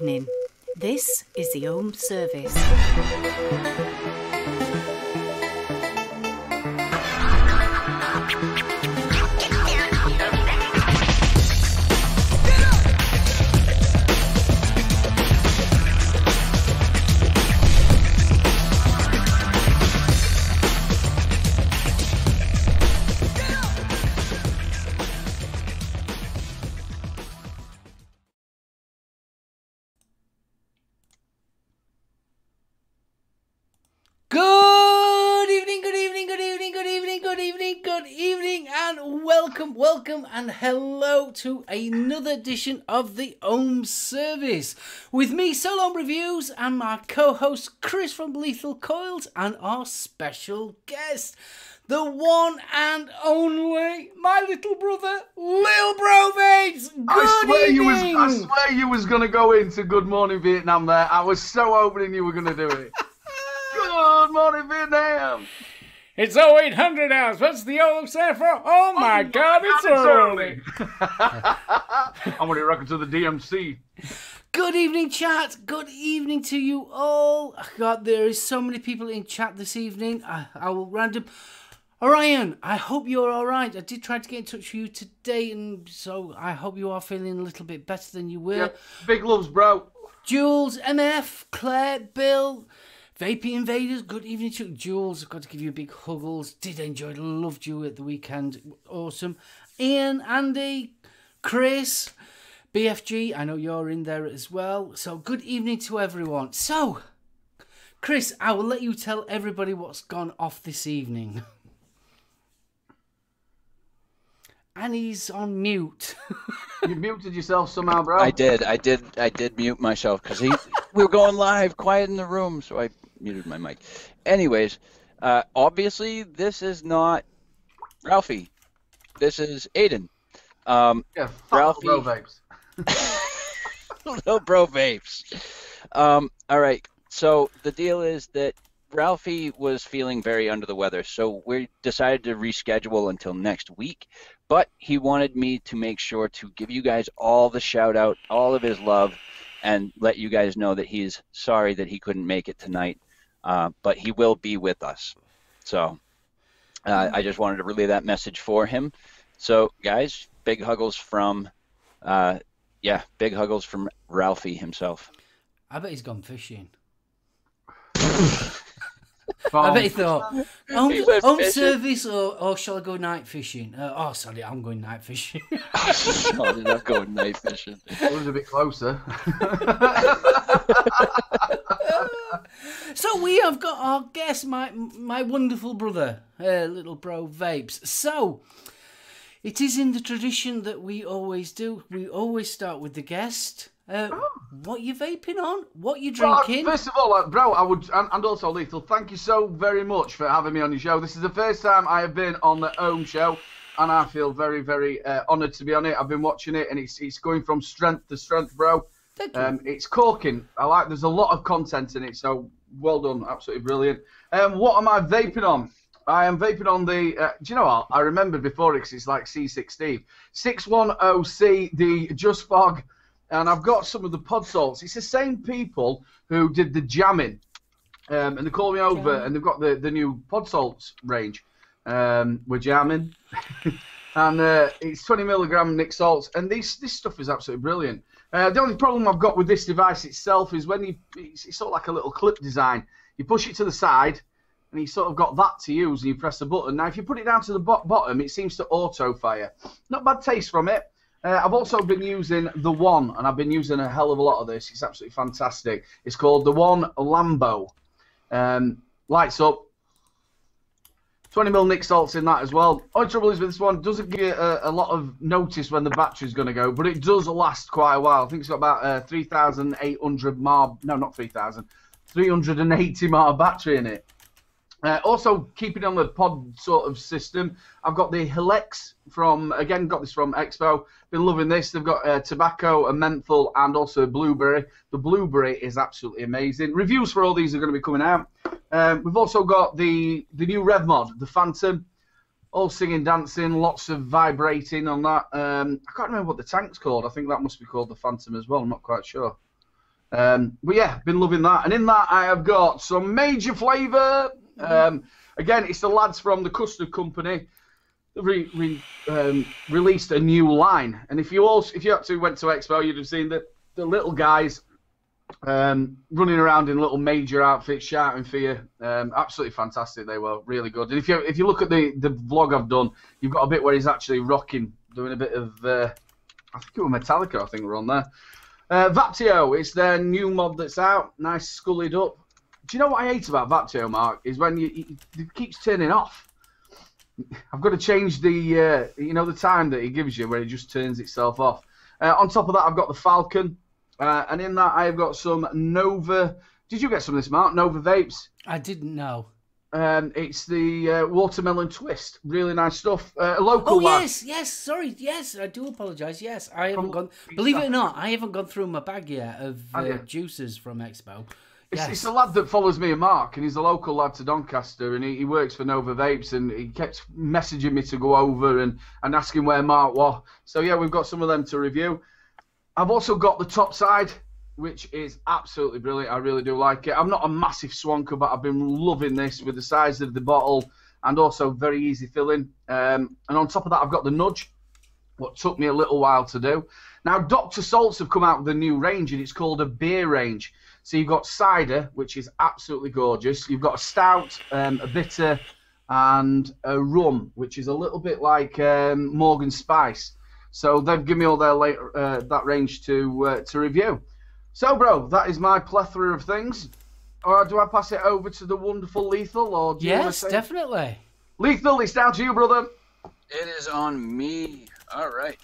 evening. This is the Home Service. Good evening, and welcome, and hello to another edition of the Home Service. With me, SoulOhm Reviews, and my co-host Kris from Lethal Coils, and our special guest, the one and only, my little brother, Lil Bro Vapes. Good evening. I swear you was going to go into Good Morning Vietnam there. I was so hoping you were going to do it. Good Morning Vietnam. It's 0800 hours. What's the O stand for? Oh my God, it's early. I'm going to rock it to the DMC. Good evening, chat. Good evening to you all. God, there is so many people in chat this evening. I will random. Orion, I hope you're all right. I did try to get in touch with you today, and so I hope you are feeling a little bit better than you were. Yep. Big loves, bro. Jules, MF, Claire, Bill, Vaping Invaders, good evening to you. Jules, I've got to give you a big huggles. Did enjoy it, loved you at the weekend. Awesome. Ian, Andy, Kris, BFG, I know you're in there as well. So good evening to everyone. So, Kris, I will let you tell everybody what's gone off this evening. And he's on mute. You muted yourself somehow, bro. I did mute myself because we were going live, quiet in the room, so I muted my mic. Anyways, obviously this is not Ralphie. This is Aiden. Yeah, Ralphie. Bro Vapes. Little Bro Vapes. All right. So the deal is that Ralphie was feeling very under the weather, so we decided to reschedule until next week. But he wanted me to make sure to give you guys all the shout out, all of his love, and let you guys know that he's sorry that he couldn't make it tonight, but he will be with us. So I just wanted to relay that message for him. So guys, big huggles from, big huggles from Ralphie himself. I bet he's gone fishing. I bet he thought, home service or shall I go night fishing? Sorry, I'm going night fishing. Sorry, I'm going night fishing. It was a bit closer. So we have got our guest, my wonderful brother, Little Bro Vapes. So it is in the tradition that we always do. We always start with the guest. What you vaping on? What you drinking? Well, first of all, bro, I would, and also Lethal, thank you so very much for having me on your show. This is the first time I have been on the Home show, and I feel very, very honoured to be on it. I've been watching it, and it's going from strength to strength, bro. Thank you. It's corking. There's a lot of content in it, so well done, absolutely brilliant. What am I vaping on? I am vaping on the, do you know what? I remembered before it 'cause it's like C16. 610C, the Just Fog. And I've got some of the pod salts. It's the same people who did the jamming. And they called me over, and they've got the new pod salts range. We're jamming. And it's 20 milligram Nick salts. And this stuff is absolutely brilliant. The only problem I've got with this device itself is when it's sort of like a little clip design. You push it to the side, and you sort of got that to use, and you press the button. Now, if you put it down to the bottom, it seems to auto-fire. Not bad taste from it. I've also been using the One, and I've been using a hell of a lot of this. It's absolutely fantastic. It's called the One Lambo. Lights up. 20mm Nick salts in that as well. Only trouble is with this one, doesn't give you a lot of notice when the battery's going to go, but it does last quite a while. I think it's got about 3,800 mAh, no, not 3,000, 380 mAh battery in it. Also, keeping on the pod sort of system, I've got the Helix from, again, got this from Expo. Been loving this. They've got tobacco, a menthol, and also a blueberry. The blueberry is absolutely amazing. Reviews for all these are going to be coming out. We've also got the new Rev mod, the Phantom. All singing, dancing, lots of vibrating on that. I can't remember what the tank's called. I think that must be called the Phantom as well. I'm not quite sure. But yeah, been loving that. And in that, I have got some major flavour. Again, it's the lads from the Custard Company. Released a new line, and if you actually went to Expo, you'd have seen the little guys running around in little major outfits, shouting for you. Absolutely fantastic. They were really good. And if you look at the vlog I've done, you've got a bit where he's actually rocking, doing a bit of I think it was Metallica. I think we're on there. Vaptio, it's their new mod that's out. Nice scullied up. Do you know what I hate about Vaptio, Mark? Is when it keeps turning off. I've got to change the the time that it gives you where it just turns itself off. On top of that, I've got the Falcon, and in that I've got some Nova. Did you get some of this, Mark? Nova Vapes. I didn't know. It's the watermelon twist. Really nice stuff. Local lad. Yes. Sorry, yes. I do apologise. Yes, I haven't gone. Believe it or not, I haven't gone through my bag yet of juices from Expo. It's a lad that follows me and Mark, and he's a local lad to Doncaster, and he works for Nova Vapes, and he kept messaging me to go over and asking where Mark was. So yeah, we've got some of them to review. I've also got the top side, which is absolutely brilliant. I really do like it. I'm not a massive swanker, but I've been loving this with the size of the bottle and also very easy filling. And on top of that, I've got the Nudge, what took me a little while to do. Now, Dr. Salts have come out with a new range, and it's called a beer range. So you've got cider, which is absolutely gorgeous. You've got a stout, a bitter, and a rum, which is a little bit like Morgan Spice. So they've given me all their that range to review. So, bro, that is my plethora of things. Or do I pass it over to the wonderful Lethal? Or do yes, definitely. Lethal, it's down to you, brother. It is on me. All right.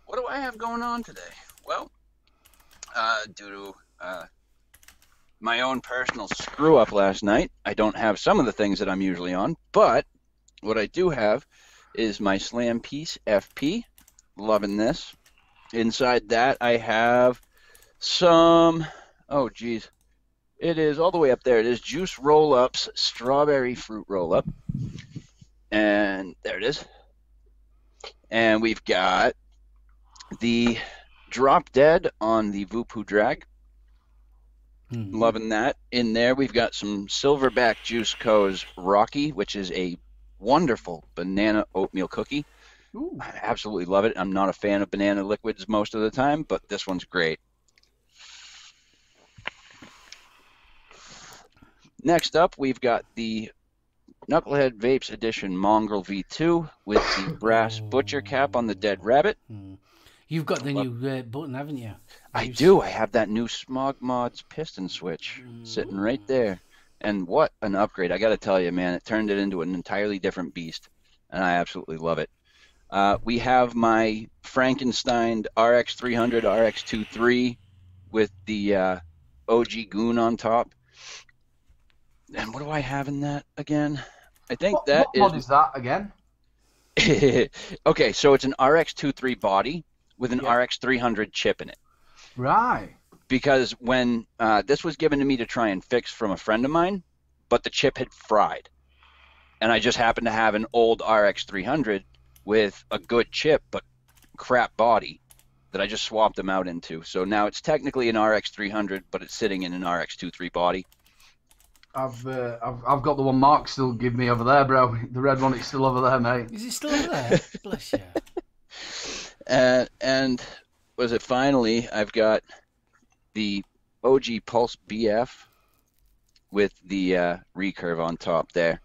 What do I have going on today? Well, due to my own personal screw-up last night, I don't have some of the things that I'm usually on, but what I do have is my Slam Piece FP. Loving this. Inside that, I have some, oh geez, it is all the way up there. It is Juice Roll-Up's Strawberry Fruit Roll-Up. And there it is. And we've got the Drop Dead on the Voopoo Drag. Loving that. In there, we've got some Silverback Juice Co.'s Rocky, which is a wonderful banana oatmeal cookie. Ooh. I absolutely love it. I'm not a fan of banana liquids most of the time, but this one's great. Next up, we've got the Knucklehead Vapes Edition Mongrel V2 with the brass butcher cap on the dead rabbit. You've got the new button, haven't you? I do. I have that new Smog Mods piston switch sitting right there. And what an upgrade. I got to tell you, man, it turned it into an entirely different beast, and I absolutely love it. We have my Frankenstein RX300 RX23 with the OG Goon on top. And what do I have in that again? I think what mod is that again? Okay, so it's an RX23 body with an RX300 chip in it. Right. Because when this was given to me to try and fix from a friend of mine, but the chip had fried. And I just happened to have an old RX300 with a good chip but crap body that I just swapped them out into. So now it's technically an RX300, but it's sitting in an RX23 body. I've got the one Mark still give me over there, bro. The red one, it's still over there, mate. Is it still over there? Bless you. And was it finally, I've got the OG Pulse BF with the recurve on top there.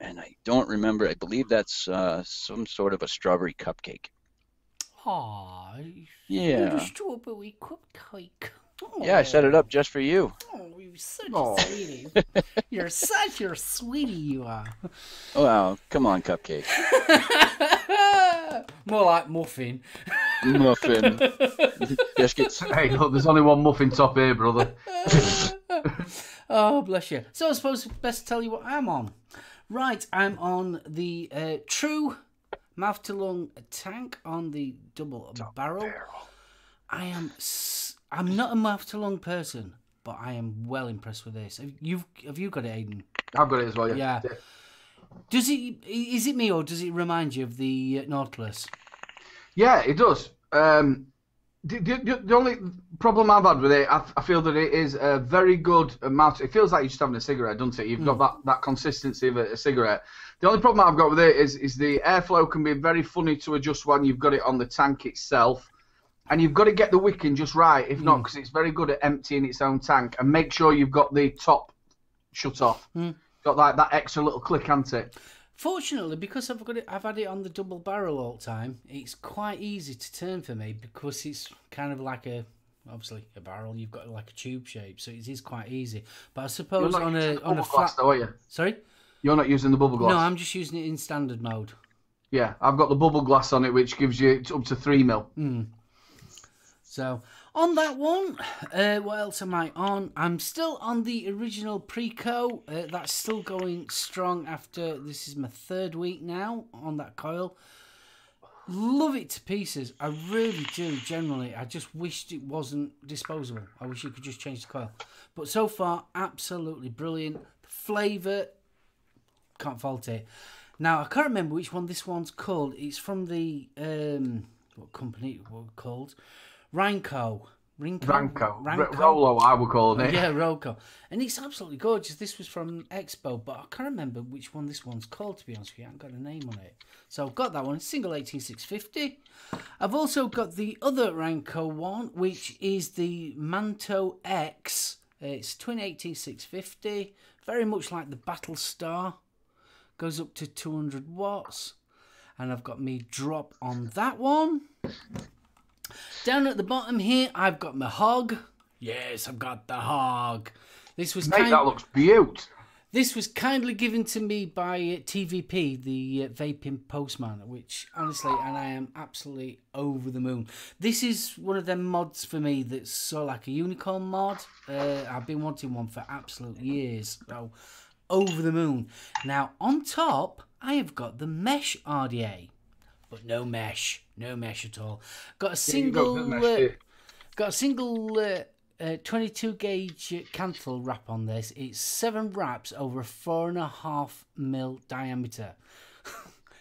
And I don't remember, I believe that's some sort of a strawberry cupcake. Aw, yeah. A strawberry cupcake. Oh. Yeah, I set it up just for you. Oh, you're such a sweetie. You're such a sweetie, you are. Oh, wow, come on, cupcake. More like muffin. Muffin. Biscuits. Hey, look, there's only one muffin top here, brother. Oh, bless you. So I suppose best to tell you what I'm on. Right, I'm on the True Mouth to Lung tank on the double barrel. I'm not a mouth to lung person, but I am well impressed with this. Have you got it, Aidan? I've got it as well. Yeah. Is it me, or does it remind you of the Nautilus? Yeah, it does. The only problem I've had with it, I feel that it is a very good amount. It feels like you're just having a cigarette, doesn't it? You've got that consistency of a cigarette. The only problem I've got with it is the airflow can be very funny to adjust when you've got it on the tank itself. And you've got to get the wicking just right. If not, because it's very good at emptying its own tank. And make sure you've got the top shut off. Got like that extra little click, hasn't it? Fortunately, because I've had it on the double barrel all the time, it's quite easy to turn for me because it's kind of like obviously a barrel. You've got like a tube shape, so it is quite easy. But I suppose on a flat, though, are you? Sorry, you're not using the bubble glass. No, I'm just using it in standard mode. Yeah, I've got the bubble glass on it, which gives you up to 3 mil. So, on that one, what else am I on? I'm still on the original Preco. That's still going strong after, this is my 3rd week now on that coil. Love it to pieces. I really do, generally. I just wished it wasn't disposable. I wish you could just change the coil. But so far, absolutely brilliant. The flavour, can't fault it. Now, I can't remember which one this one's called. It's from the, what company it was called? Ranco. Rolo, I would call it. Yeah, Roco. And it's absolutely gorgeous. This was from Expo, but I can't remember which one this one's called, to be honest with you. I haven't got a name on it. So I've got that one, single 18650. I've also got the other Ranco one, which is the Manto X. It's twin 18650. Very much like the Battle Star. Goes up to 200 watts. And I've got me drop on that one. Down at the bottom here, I've got my hog. Yes, I've got the hog. This was that looks beaut. This was kindly given to me by TVP, the Vaping postman, which honestly, and I am absolutely over the moon. This is one of them mods for me that's sort of like a unicorn mod. I've been wanting one for absolute years. So, over the moon. Now, on top, I have got the mesh RDA. But no mesh at all. Got a single, 22 gauge canthal wrap on this. It's 7 wraps over a 4.5 mil diameter.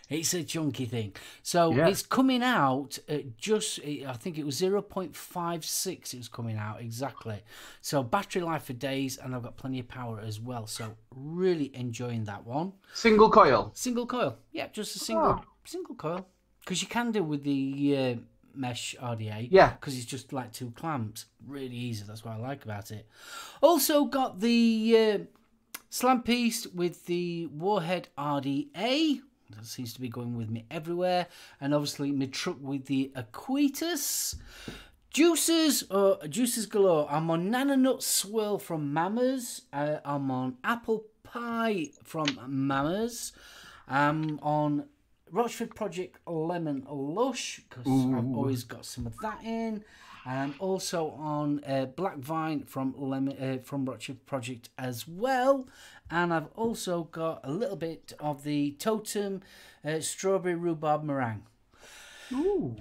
It's a chunky thing. So it's coming out at I think it was 0.56 it was coming out exactly. So battery life for days, and I've got plenty of power as well. So really enjoying that one. Single coil? Single coil. Yeah, just a single coil. Because you can do with the mesh RDA. Yeah. Because it's just like 2 clamps. Really easy. That's what I like about it. Also got the slam piece with the Warhead RDA. That seems to be going with me everywhere. And obviously my truck with the Aquitas. Juices galore. I'm on Nana Nut Swirl from Mamas. I'm on Apple Pie from Mamas. I'm on Rochford Project Lemon Lush, because I've always got some of that in. And also on Black Vine from Rochford Project as well. And I've also got a little bit of the Totem Strawberry Rhubarb Meringue. Ooh.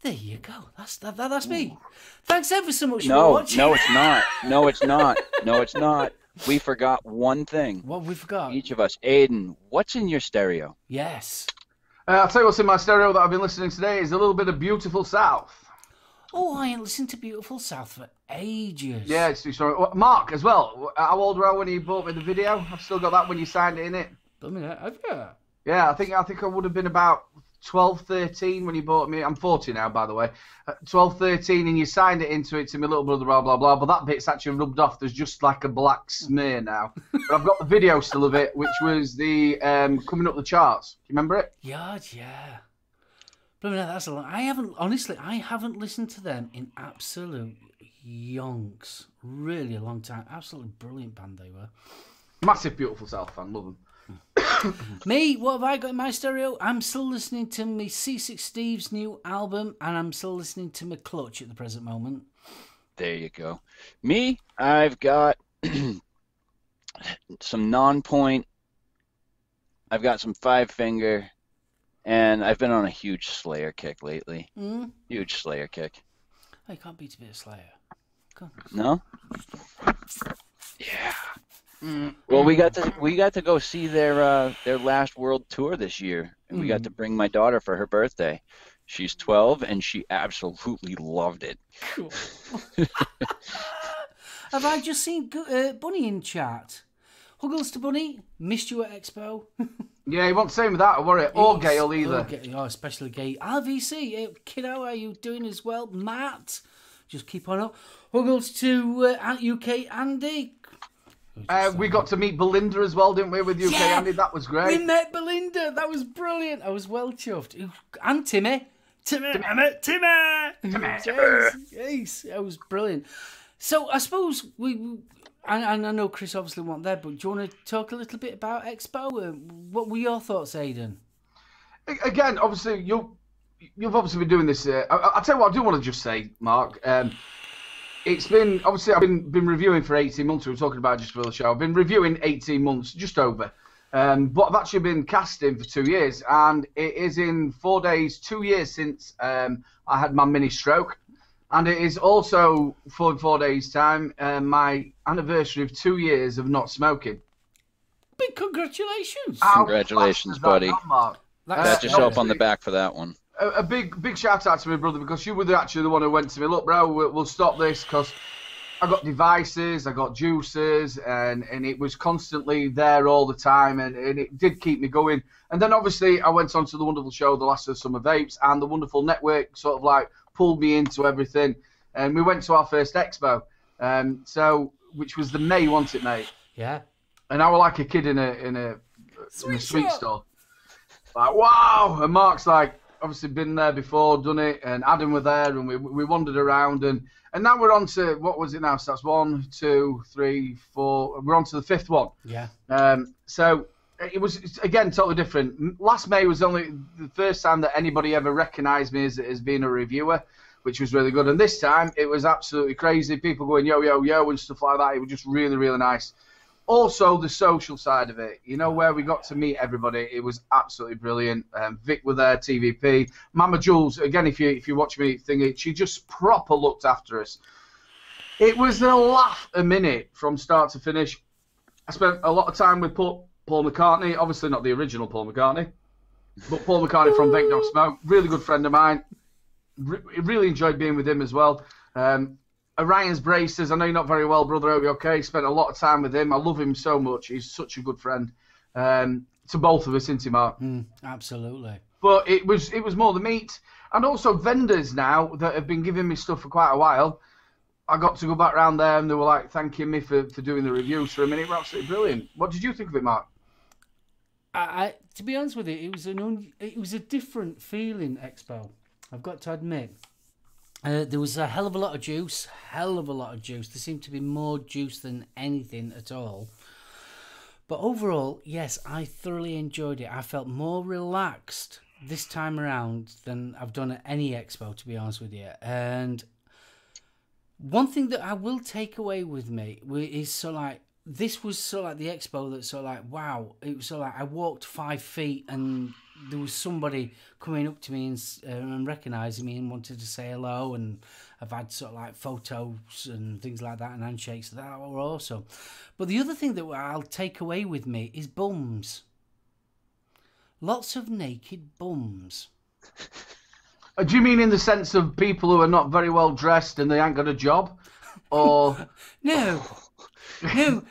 There you go. That's me. Thanks ever so much for watching. No, it's not. No, it's not. No, it's not. We forgot one thing. What we forgot? Each of us. Aiden, what's in your stereo? Yes. I'll tell you what's in my stereo that I've been listening to today is a little bit of Beautiful South. Oh, I ain't listened to Beautiful South for ages. Yeah, it's sorry. Mark as well. How old were I when you bought me the video? I've still got that when you signed it in it. Have you? Yeah, I think I would have been about 12, 13 when you bought me. I'm 40 now, by the way. 12, 13, and you signed it into it to my little brother, blah, blah, blah. But that bit's actually rubbed off. There's just like a black smear now. But I've got the video still of it, which was the coming up the charts. Do you remember it? Yeah. But no, that's a lot. I haven't listened to them in absolute yonks. Really a long time. Absolutely brilliant band they were. Massive Beautiful South fan. Love them. Me, what have I got in my stereo? I'm still listening to my C6 Steve's new album, and I'm still listening to my Clutch at the present moment. There you go. Me, I've got some non-point. I've got some 5-finger, and I've been on a huge Slayer kick lately. Huge Slayer kick. Oh, you can't beat a bit of Slayer. No? Yeah. Well, we got to go see their last world tour this year, and we got to bring my daughter for her birthday. She's 12, and she absolutely loved it. Cool. Have I just seen Bunny in chat? Huggles to Bunny, missed you at Expo. Yeah, he won't say with that, or it? Or Gail either. Oh, especially Gail. RVC, kiddo, how are you doing as well? Matt, just keep on up. Huggles to UK Andy. We got to meet Belinda as well, didn't we, with UK Andy? That was great. We met Belinda. That was brilliant. I was well chuffed. And Timmy. Timmy. Yes, that was brilliant. So I suppose I know Kris obviously wasn't there, but do you want to talk a little bit about Expo? What were your thoughts, Aidan? Again, obviously, you've obviously been doing this. I'll tell you what I do want to just say, Mark. It's been, obviously, I've been reviewing for 18 months. We were talking about just for the show. I've been reviewing 18 months, just over. But I've actually been casting for 2 years. And it is in 4 days, 2 years since I had my mini stroke. And it is also, for 4 days' time, my anniversary of 2 years of not smoking. Big congratulations. Congratulations, buddy. Pat yourself on the back for that one. A big shout out to my brother, because you were actually the one who went to me, look, bro, we'll stop this, because I got devices, I got juices, and it was constantly there all the time, and it did keep me going. And then obviously I went on to the wonderful show, The Last of the Summer Vapes, and the wonderful network sort of like pulled me into everything. And we went to our first Expo, which was the May, wasn't it, mate? Yeah. And I was like a kid in a sweet store. Like, wow! And Mark's like, obviously been there before, done it, and Adam were there, and we wandered around, and now we're on to, what was it now? So that's 1, 2, 3, 4. We're on to the 5th one. Yeah. So it was, again, totally different. Last May was only the first time that anybody ever recognised me as being a reviewer, which was really good. And this time it was absolutely crazy. People going yo, yo, yo, and stuff like that. It was just really, really nice. Also, the social side of it, where we got to meet everybody, it was absolutely brilliant. Vic were there, TVP. Mama Jules, again, if you watch me thingy, she just proper looked after us. It was a laugh a minute from start to finish. I spent a lot of time with Paul McCartney, obviously not the original Paul McCartney, but Paul McCartney from Vape Don't Smoke, really good friend of mine. Really enjoyed being with him as well. Orion's Braces, I know you're not very well, brother. Hope you're okay. Spent a lot of time with him. I love him so much. He's such a good friend to both of us, isn't he, Mark? Absolutely. But it was more the meat, and also vendors now that have been giving me stuff for quite a while. I got to go back round there, and they were like thanking me for doing the reviews for him, and it was absolutely brilliant. What did you think of it, Mark? To be honest with you, it was a different feeling, Expo. I've got to admit. There was a hell of a lot of juice. There seemed to be more juice than anything at all. But overall, yes, I thoroughly enjoyed it. I felt more relaxed this time around than I've done at any Expo, to be honest with you. And one thing that I will take away with me is this was the Expo that wow, it was I walked 5 feet and there was somebody coming up to me and recognising me and wanted to say hello, and I've had photos and things like that and handshakes. That were awesome. But the other thing that I'll take away with me is bums. Lots of naked bums. Do you mean in the sense of people who are not very well dressed and they ain't got a job? Or No,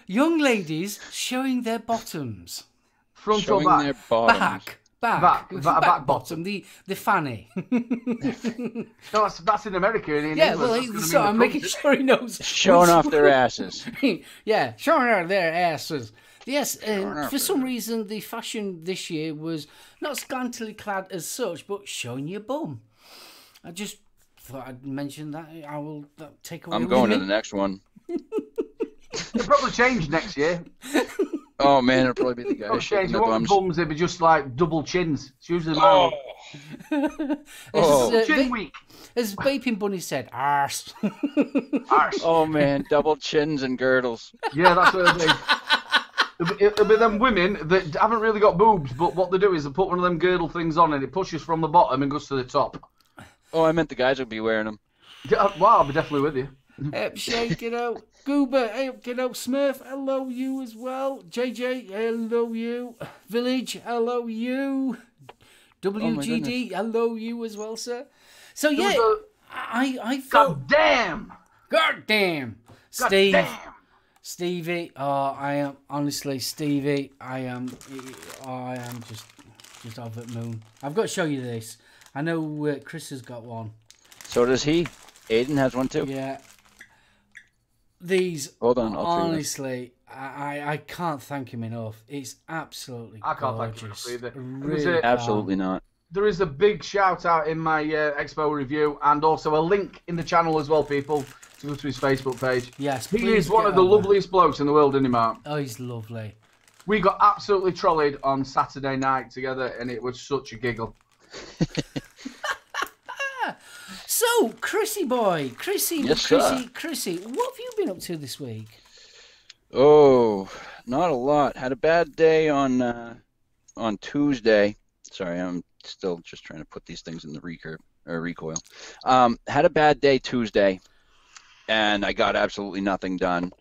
young ladies showing their bottoms. Front Showing or back? their bottoms. Back bottom, the fanny. No, that's in America. In Yeah, England, well, so I'm making sure he knows. Showing off their asses. Yeah, showing off their asses. Yes, for some reason the fashion this year was not scantily clad as such, but showing your bum. I just thought I'd mention that. I will take away. I'm going to the next one. It'll probably change next year. Oh man, it'll probably be the guy shaking their bums. Bums, it'd be just like double chins. It's usually chin week. As Vaping Bunny said, arse. Arse. Oh man, double chins and girdles. Yeah, that's what it'll be. It'll be them women that haven't really got boobs, but what they do is they put one of them girdle things on and it pushes from the bottom and goes to the top. Oh, I meant the guys would be wearing them. Well, I'll be definitely with you. Shake it out. Goober, get out. Smurf, hello you as well. JJ, hello you. Village, hello you. WGD, hello you as well, sir. So yeah, I felt... God damn. Stevie, I am, honestly, Stevie, I am just over the moon. I've got to show you this. I know Kris has got one. So does he. Aiden has one too. Yeah. These, hold on, honestly, I can't thank him enough. It's absolutely I can't gorgeous. thank him enough either. Really absolutely not. There is a big shout out in my Expo review, and also a link in the channel as well, people, to go to his Facebook page. Yes, he is one of the loveliest blokes in the world, isn't he, Mark? Oh, he's lovely. We got absolutely trolleyed on Saturday night together, and it was such a giggle. So, Chrissy boy, Chrissy, yes, Chrissy, what have you been up to this week? Oh, not a lot. Had a bad day on Tuesday. Sorry, I'm still just trying to put these things in the recoil. Had a bad day Tuesday, and I got absolutely nothing done,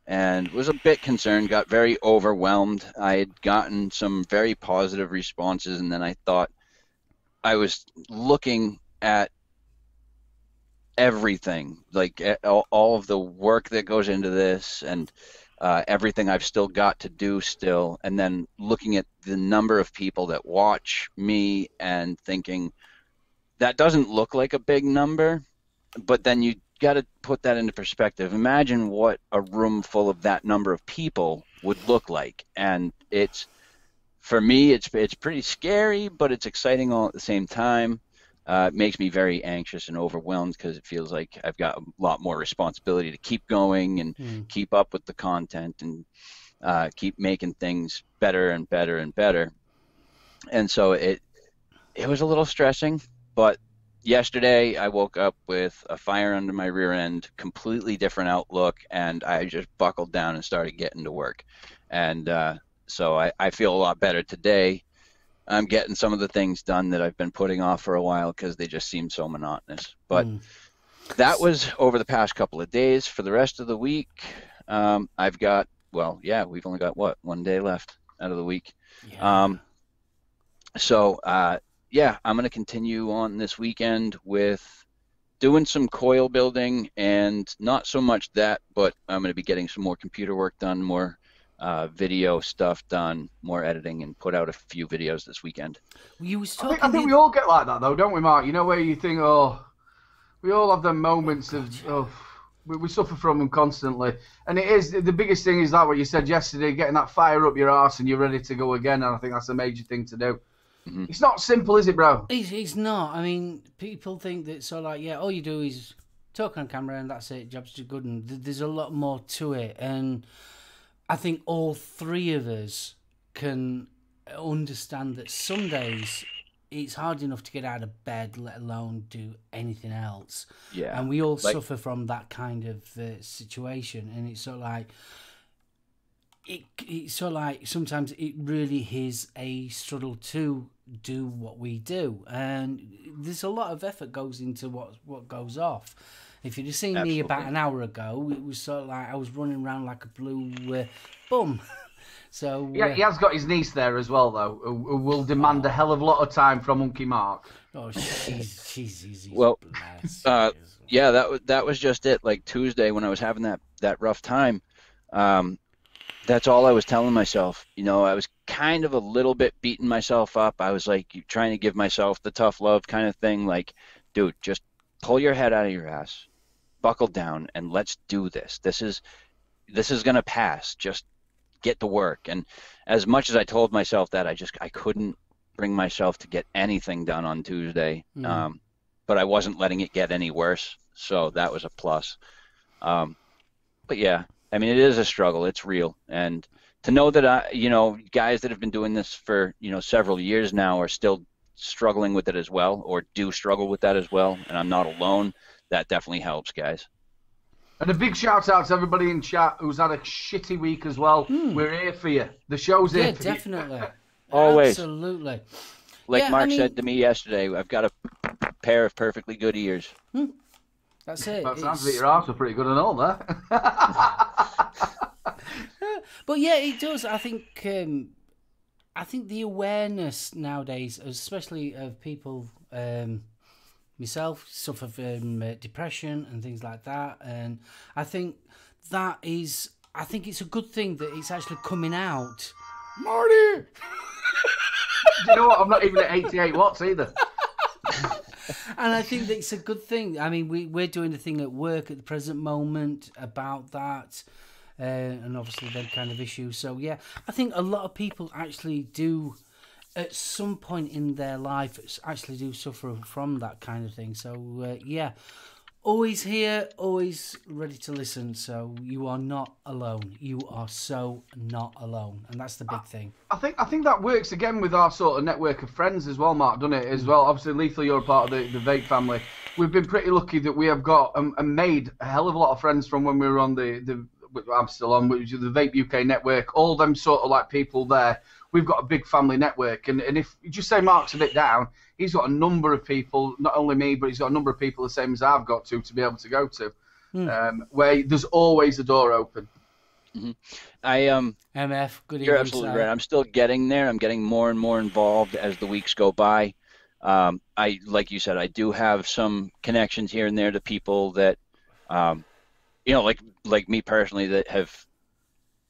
and was a bit concerned. Got very overwhelmed. I had gotten some very positive responses, and then I thought I was looking at everything, like all of the work that goes into this, and everything I've still got to do still, and then looking at the number of people that watch me and thinking that doesn't look like a big number, but then you got to put that into perspective. Imagine what a room full of that number of people would look like, and for me it's pretty scary, but it's exciting all at the same time. It makes me very anxious and overwhelmed because it feels like I've got a lot more responsibility to keep going and keep up with the content and keep making things better and better and better. And so it was a little stressing, but yesterday I woke up with a fire under my rear end, completely different outlook, and I just buckled down and started getting to work. And so I feel a lot better today. I'm getting some of the things done that I've been putting off for a while because they just seem so monotonous. But that was over the past couple of days. For the rest of the week, I've got, we've only got, one day left out of the week. Yeah. I'm going to continue on this weekend with doing some coil building, and not so much that, but I'm going to be getting some more computer work done, more video stuff done, more editing, and put out a few videos this weekend. You was talking. I think we all get like that, though, don't we, Mark? You know, where you think, we all have them moments we suffer from them constantly. And it is, the biggest thing is like what you said yesterday, getting that fire up your arse and you're ready to go again. And I think that's a major thing to do. Mm-hmm. It's not simple, is it, bro? It's not. I mean, people think that, so like, yeah, all you do is talk on camera and that's it, job's good. And there's a lot more to it. And I think all three of us can understand that some days it's hard enough to get out of bed, let alone do anything else. Yeah. And we all suffer from that kind of situation. And it's sort of like, it's sort of like sometimes it really is a struggle to do what we do. And there's a lot of effort goes into what goes off. If you'd have seen me about an hour ago, it was sort of like I was running around like a blue bum. So yeah, he has got his niece there as well, though, who will demand a hell of a lot of time from Unky Mark. Oh, she's well, yeah, that was just it. Like Tuesday when I was having that rough time, that's all I was telling myself. You know, I was kind of a little bit beating myself up. I was like trying to give myself the tough love kind of thing. Like, dude, just pull your head out of your ass, buckle down, and let's do this. This is gonna pass. Just get to work. And as much as I told myself that, I couldn't bring myself to get anything done on Tuesday. But I wasn't letting it get any worse, so that was a plus. But yeah, I mean, it is a struggle. It's real. And to know that guys that have been doing this for, several years now are still struggling with it as well, or do struggle with that as well, and I'm not alone, that definitely helps, guys. And a big shout out to everybody in chat who's had a shitty week as well. We're here for you. The show's here for definitely. you. Always. Absolutely. Like Mark said to me yesterday, I've got a pair of perfectly good ears. That's it. That sounds like your arse are pretty good and all that. But yeah, it does. I think I think the awareness nowadays, especially of people, myself, suffer from depression and things like that, and I think it's a good thing that it's actually coming out. Marty! Do you know what? I'm not even at 88 watts either. And I think that it's a good thing. I mean, we're doing a thing at work at the present moment about that, and obviously them kind of issues. So yeah, I think a lot of people actually do, at some point in their life, actually do suffer from that kind of thing. So yeah, always here, always ready to listen. So you are not alone. You are so not alone, and that's the big thing. I think that works again with our sort of network of friends as well, Mark, doesn't it? As well, obviously, Lethal, you're a part of the Vape family. We've been pretty lucky that we have got and made a hell of a lot of friends from when we were on I'm still on, which is the Vape UK network. All them sort of like people there. We've got a big family network, and if you just say Mark's a bit down, he's got a number of people, not only me, but he's got a number of people the same as I've got to be able to go to, where there's always a door open. Mm-hmm. MF, good evening. You're absolutely right. I'm still getting there. I'm getting more and more involved as the weeks go by. Like you said, I do have some connections here and there to people that, like me personally, that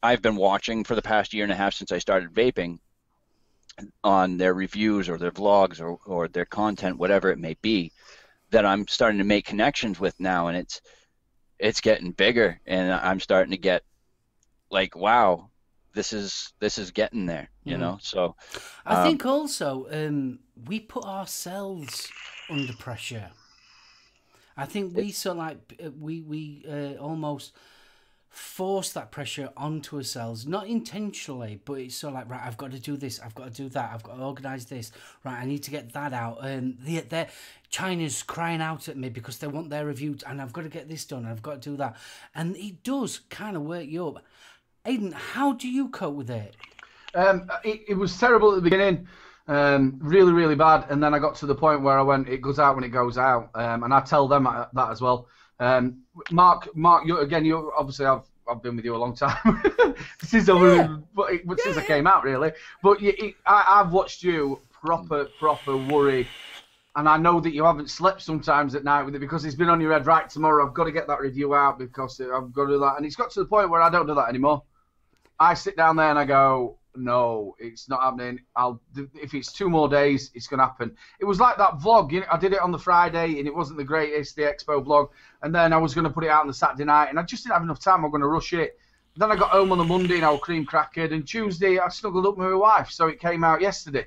I've been watching for the past year and a half since I started vaping, on their reviews or their vlogs or their content, whatever it may be, that I'm starting to make connections with now, and it's getting bigger, and I'm starting to get like, wow, this is getting there, you know. So I think also we put ourselves under pressure. I think we we almost force that pressure onto ourselves, not intentionally, but it's sort of like, right, I've got to do this, I've got to do that, I've got to organise this, right, I need to get that out. China's crying out at me because they want their review, and I've got to get this done, I've got to do that. And it does kind of work you up. Aidan, how do you cope with it? It was terrible at the beginning. Really, really bad. And then I got to the point where I went, it goes out when it goes out. And I tell them that as well. Mark, you're obviously, I've been with you a long time since I came out, really. But I've watched you proper worry, and I know that you haven't slept sometimes at night with it because it's been on your head. Right, tomorrow I've got to get that review out because I've got to do that, and it's got to the point where I don't do that anymore. I sit down there and I go, no, it's not happening. If it's 2 more days, it's going to happen. It was like that vlog. You know, I did it on the Friday, and it wasn't the greatest, the Expo vlog. And then I was going to put it out on the Saturday night, and I just didn't have enough time. I'm going to rush it. Then I got home on the Monday, and I was cream crackered. And Tuesday, I snuggled up with my wife, so it came out yesterday.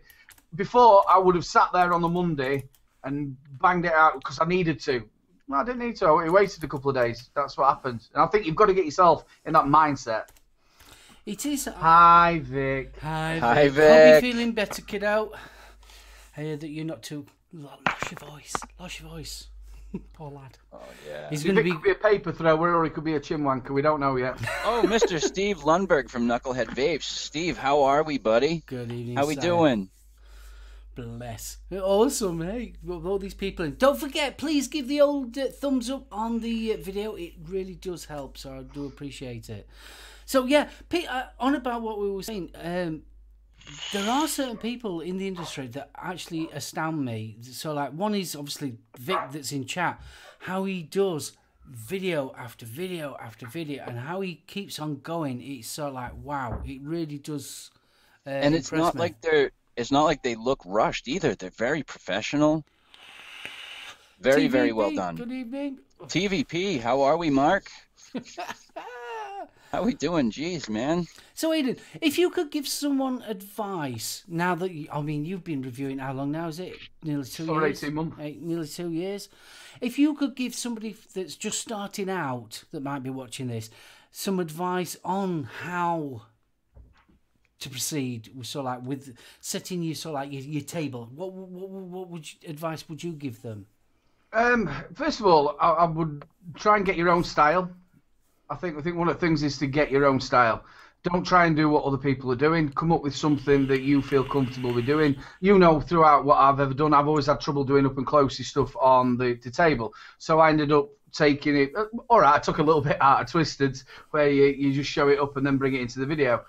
Before, I would have sat there on the Monday and banged it out because I needed to. No, I didn't need to. I waited a couple of days. That's what happens. And I think you've got to get yourself in that mindset. It is. Hi, Vic. Hi, Vic. Hope you're feeling better, kiddo. I hear that you're not too... Lost your voice. Poor lad. Oh, yeah. He's going to be a paper thrower, or he could be a chinwanker. We don't know yet. Oh, Mr. Steve Lundberg from Knucklehead Vapes. Steve, how are we, buddy? Good evening, How we doing? Bless. Awesome, hey. With all these people in. Don't forget, please give the old thumbs up on the video. It really does help, so I do appreciate it. So, yeah, Pete, on about what we were saying, there are certain people in the industry that actually astound me. So, like, one is obviously Vic that's in chat, how he does video after video after video, and how he keeps on going. It's sort of like, wow, it really does and it's not me. It's not like they look rushed either. They're very professional. Very, TVP, very well done. Good evening. TVP, how are we, Mark? How we doing? Jeez, man. So, Aidan, if you could give someone advice, now that, you've been reviewing, how long now is it? Nearly 2 years? 18 months. Nearly 2 years. If you could give somebody that's just starting out, that might be watching this, some advice on how to proceed, with setting your table, what advice would you give them? First of all, I would try and get your own style. I think one of the things is to get your own style. Don't try and do what other people are doing. Come up with something that you feel comfortable with doing. You know, throughout what I've ever done, I've always had trouble doing up and closey stuff on the table. So I ended up taking it. All right, I took a little bit out of Twisted, where you just show it up and then bring it into the video.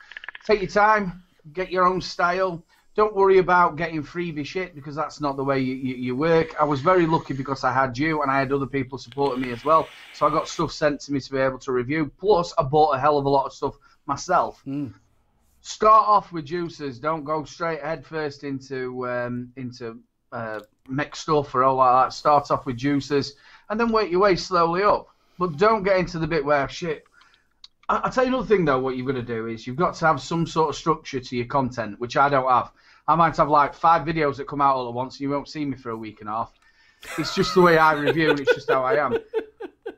Take your time. get your own style. Don't worry about getting freebie shit because that's not the way you work. I was very lucky because I had you and I had other people supporting me as well. So I got stuff sent to me to be able to review. Plus, I bought a hell of a lot of stuff myself. Start off with juices. Don't go straight head first into mixed stuff or all like that. Start off with juices and then work your way slowly up. But don't get into the bit where shit. I'll tell you another thing, though, what you've got to do is you've got to have some sort of structure to your content, which I don't have. I might have like 5 videos that come out all at once and you won't see me for a week and a half. It's just the way I review and it's just how I am.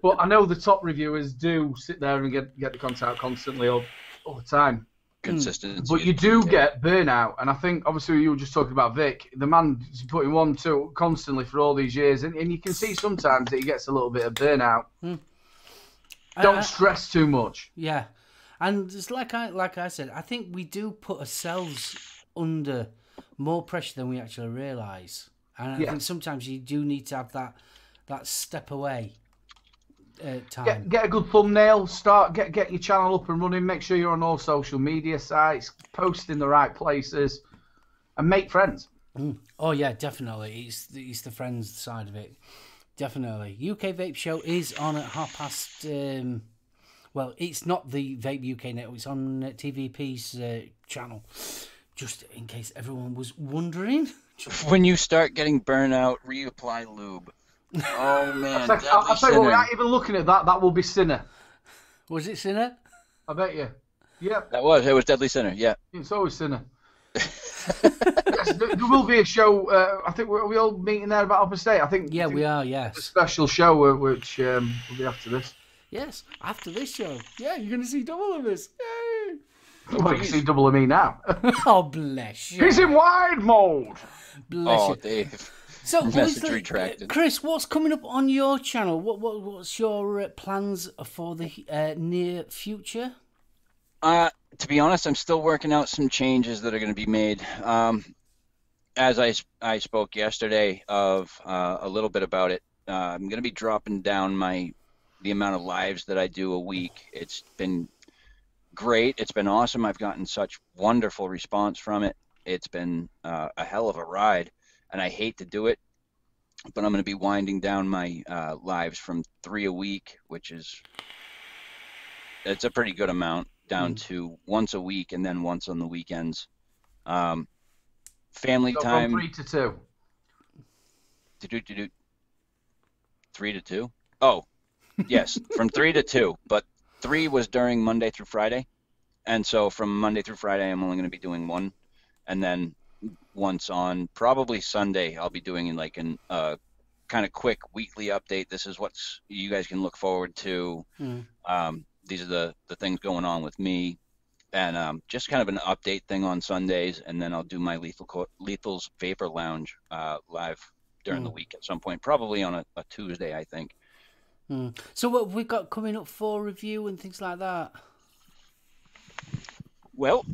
But I know the top reviewers do sit there and get the content out constantly all the time. Consistency. But you do get burnout. And I think, obviously, you were just talking about Vic. The man's putting 1-2 constantly for all these years. And you can see sometimes that he gets a little bit of burnout. Don't stress too much. Yeah, and just like I said, I think we do put ourselves under more pressure than we actually realise, and I think sometimes you do need to have that step away time. Get a good thumbnail. Get your channel up and running. Make sure you're on all social media sites. Post in the right places, and make friends. Oh yeah, definitely. It's the friends side of it. Definitely. UK Vape Show is on at past. Well, it's not the Vape UK network. It's on TVP's channel. Just in case everyone was wondering. When you start getting burnout, reapply lube. Oh man, I'll tell you what, without even looking at that will be Sinner. Was it Sinner? I bet you. Yeah. It was Deadly Sinner. Yeah. It's always Sinner. Yes, there will be a show. I think we all meeting there about Upper State. I think. Yeah, we are. Yes. A special show which will be after this. Yes, after this show. Yeah, you're going to see double of us. Yay! Well, you can see double of me now. Oh, bless you. He's in wide mode. Bless you. Dave. So, message retracted. Kris, what's coming up on your channel? What's your plans for the near future? To be honest, I'm still working out some changes that are going to be made. As I spoke yesterday of a little bit about it, I'm going to be dropping down the amount of lives that I do a week. It's been great. It's been awesome. I've gotten such wonderful response from it. It's been a hell of a ride, and I hate to do it, but I'm going to be winding down my lives from 3 a week, it's a pretty good amount, down to once a week and then once on the weekends. Family time. From 3 to 2. 3 to 2? Oh, yes, from 3 to 2. But 3 was during Monday through Friday. And so from Monday through Friday, I'm only going to be doing 1. And then once on probably Sunday, I'll be doing like an kind of quick weekly update. This is what you guys can look forward to. These are the things going on with me, and just kind of an update thing on Sundays, and then I'll do my Lethal's Vapor Lounge live during the week at some point, probably on a Tuesday, I think. So what have we got coming up for review and things like that? Well,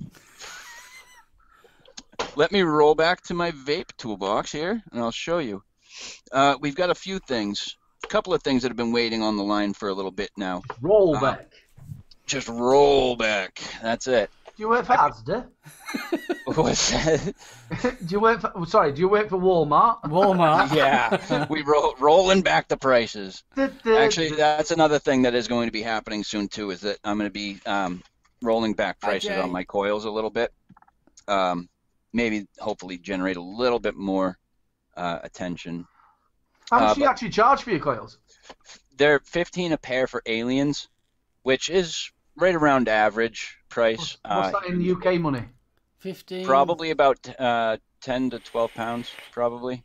let me roll back to my vape toolbox here, and I'll show you. We've got a few things. A couple of things that have been waiting on the line for a little bit now. Roll back. Just roll back. That's it. Do you work for Asda? What's that? Do you work for Walmart? Walmart. Yeah. We rolling back the prices. Actually, that's another thing that is going to be happening soon too, is that I'm going to be rolling back prices on my coils a little bit. Maybe hopefully generate a little bit more attention. How much do you actually charge for your coils? They're $15 a pair for aliens, which is right around average price. What's that in UK money? 15. Probably about 10 to 12 pounds, probably.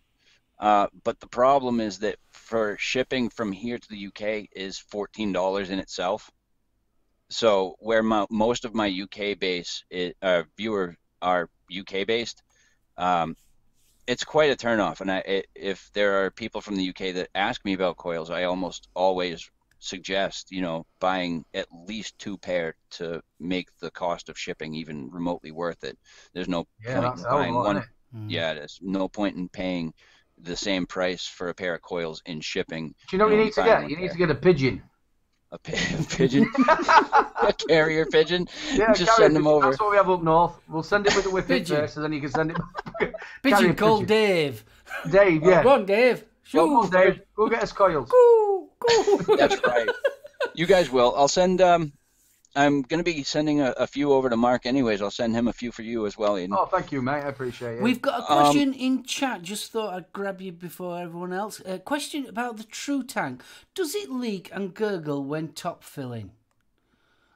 But the problem is that for shipping from here to the UK is $14 in itself. So where most of my UK base viewer are UK based, it's quite a turnoff. And if there are people from the UK that ask me about coils, I almost always suggest, buying at least 2 pair to make the cost of shipping even remotely worth it. There's no point in buying one. Yeah, there's no point in paying the same price for a pair of coils in shipping. Do you know what you need to get? You need to get a pigeon. pigeon, a carrier pigeon. Yeah, just send them over. That's what we have up north. We'll send it with the whipping Pigeon. first, and then you can send it. Pigeon called Dave. Dave, yeah. Oh, go on, Dave. Well, come on, Dave. Go get us Coils. That's right. You guys will. I'll send. I'm going to be sending a few over to Mark anyways. I'll send him a few for you as well, Aiden. Oh, thank you, mate. I appreciate it. We've got a question in chat. Just thought I'd grab you before everyone else. A question about the True Tank. Does it leak and gurgle when top filling?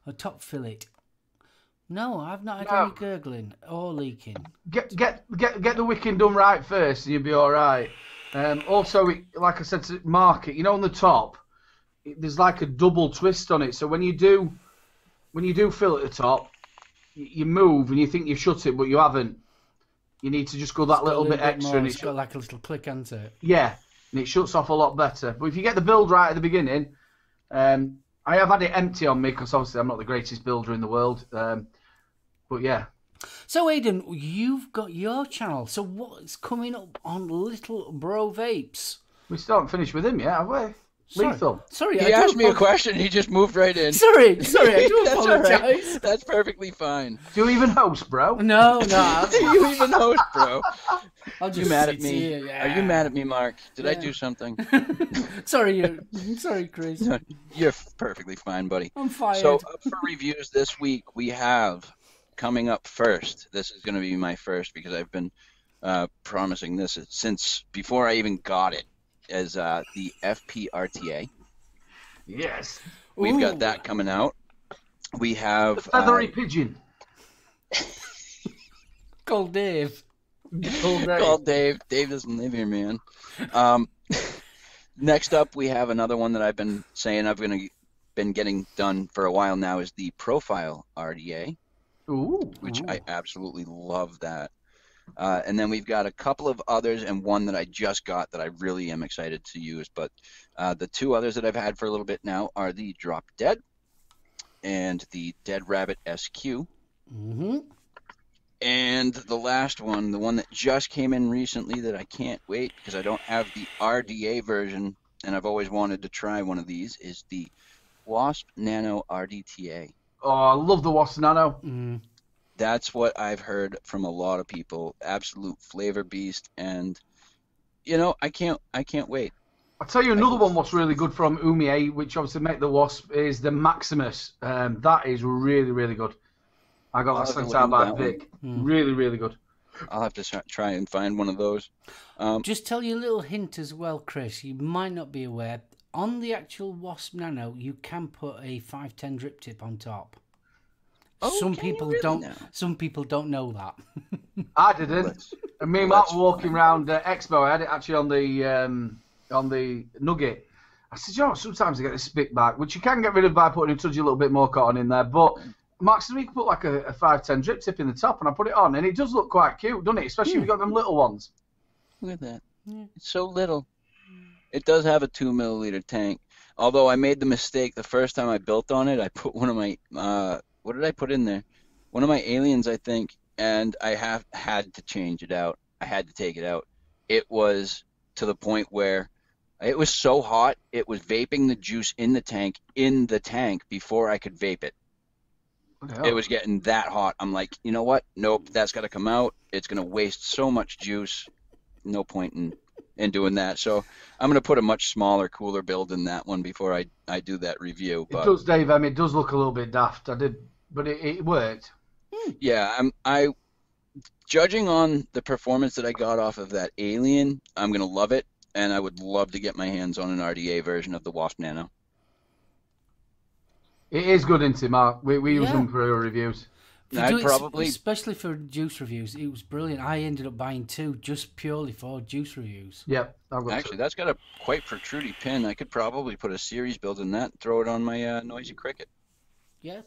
Or top fill it? No, I've not had any gurgling or leaking. Get the wicking done right first, and you'll be all right. Also, like I said to Mark, on the top, there's like a double twist on it. So when you do fill at the top, you move and you think you've shut it, but you haven't. You need to just go that little bit extra. More. And It's got like a little click, hasn't it? Yeah, and it shuts off a lot better. But if you get the build right at the beginning, I have had it empty on me because obviously I'm not the greatest builder in the world. But yeah. So Aidan, you've got your channel. So what's coming up on Little Bro Vapes? We still haven't finished with him yet, have we? Lethal. Sorry, he asked me a question. He just moved right in. Sorry, I do That's apologise. Right. That's perfectly fine. Do you even host, bro? No. Do you even host, bro? I'll just you mad at sit me? here, yeah. Are you mad at me, Mark? Did I do something? Sorry, Kris. No, you're perfectly fine, buddy. I'm fired. So up for reviews this week, we have coming up first. This is going to be my first because I've been promising this since before I even got it. As the FPRTA. Yes. We've got that coming out. We have the feathery pigeon. Called Dave. Call Dave. Dave doesn't live here, man. Next up, we have another one that I've been saying been getting done for a while now is the Profile RDA, which I absolutely love that. And then we've got a couple of others and one that I just got that I really am excited to use. But the two others that I've had for a little bit now are the Drop Dead and the Dead Rabbit SQ. Mm-hmm. And the last one, the one that just came in recently that I can't wait because I don't have the RDA version and I've always wanted to try one of these, is the Wasp Nano RDTA. Oh, I love the Wasp Nano. Mm. That's what I've heard from a lot of people. Absolute flavor beast, and I can't wait. I'll tell you another one what's really good from Umie, which obviously make the Wasp, is the Maximus. That is really, really good. I got that sent out by Vic. Really, really good. I'll have to try and find one of those. Just tell you a little hint as well, Kris. You might not be aware. On the actual Wasp Nano, you can put a 510 drip tip on top. Oh, Some people don't know that. I didn't. And me and Matt were walking around Expo. I had it actually on the Nugget. I said, sometimes I get the spit back, which you can get rid of by putting a little bit more cotton in there. But Mark said we can put like a 510 drip tip in the top, and I put it on, and it does look quite cute, doesn't it? Especially if you've got them little ones. Look at that. It's so little. It does have a 2 milliliter tank. Although I made the mistake the first time I built on it, I put one of my what did I put in there? One of my aliens, I think, and I had to change it out. I had to take it out. It was to the point where it was so hot, it was vaping the juice in the tank before I could vape it. It was getting that hot. I'm like, you know what? Nope, that's got to come out. It's going to waste so much juice. No point in doing that. So I'm going to put a much smaller, cooler build in that one before I do that review. But, it does, Dave. I mean, it does look a little bit daft. But it worked. Yeah, I judging on the performance that I got off of that Alien, I'm going to love it, and I would love to get my hands on an RDA version of the Wasp Nano. It is good, isn't it, Mark? We use them for our reviews. Especially for juice reviews, it was brilliant. I ended up buying 2 just purely for juice reviews. Yep. Actually, that's got a quite protrudy pin. I could probably put a series build in that and throw it on my Noisy Cricket. Yes.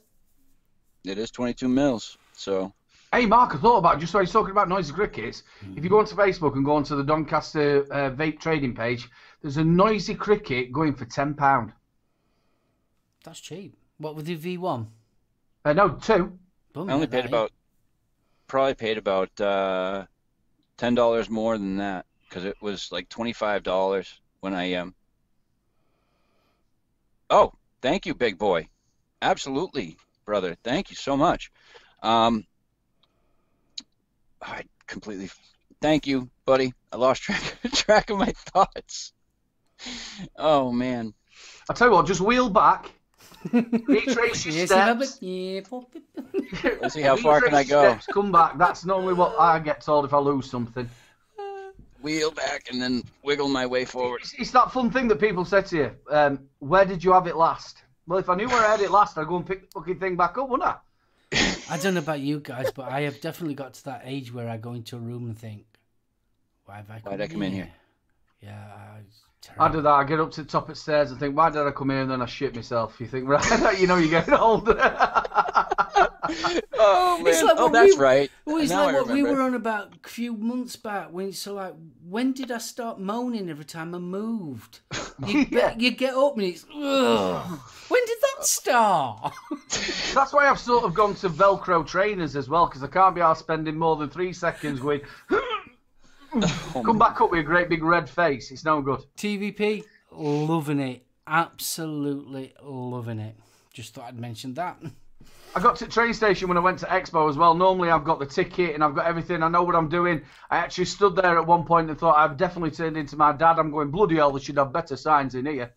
It is 22 mils, so... Hey, Mark, I thought about, just while you're talking about Noisy Crickets, if you go onto Facebook and go onto the Doncaster vape trading page, there's a Noisy Cricket going for £10. That's cheap. What, with the V1? No, 2. I only paid about $10 more than that, because it was like $25 when I... Oh, Thank you, big boy. Absolutely, brother. Thank you so much. I completely. Thank you, buddy. I lost track of my thoughts. Oh man. I tell you what, just wheel back. Retrace your steps. Let's see how far can I go. Steps, come back. That's normally what I get told if I lose something. Wheel back and then wiggle my way forward. It's that fun thing that people say to you. Where did you have it last? Well, if I knew where I had it last, I'd go and pick the fucking thing back up, wouldn't I? I don't know about you guys, but I have definitely got to that age where I go into a room and think, why'd I come in here? Yeah, I do that. I get up to the top of the stairs and think, why did I come here? And then I shit myself. You think, right, you know, you're getting older. Oh, man. Like that's right. It's like what we were on about a few months back. When when did I start moaning every time I moved? You get up and it's, ugh. When did that start? That's why I've sort of gone to Velcro trainers as well, because I can't be arsed spending more than 3 seconds going... Come back up with a great big red face. It's no good. TVP, loving it. Absolutely loving it. Just thought I'd mention that. I got to the train station when I went to Expo as well. Normally I've got the ticket and I've got everything. I know what I'm doing. I actually stood there at one point and thought I've definitely turned into my dad. I'm going, bloody hell, they should have better signs in here.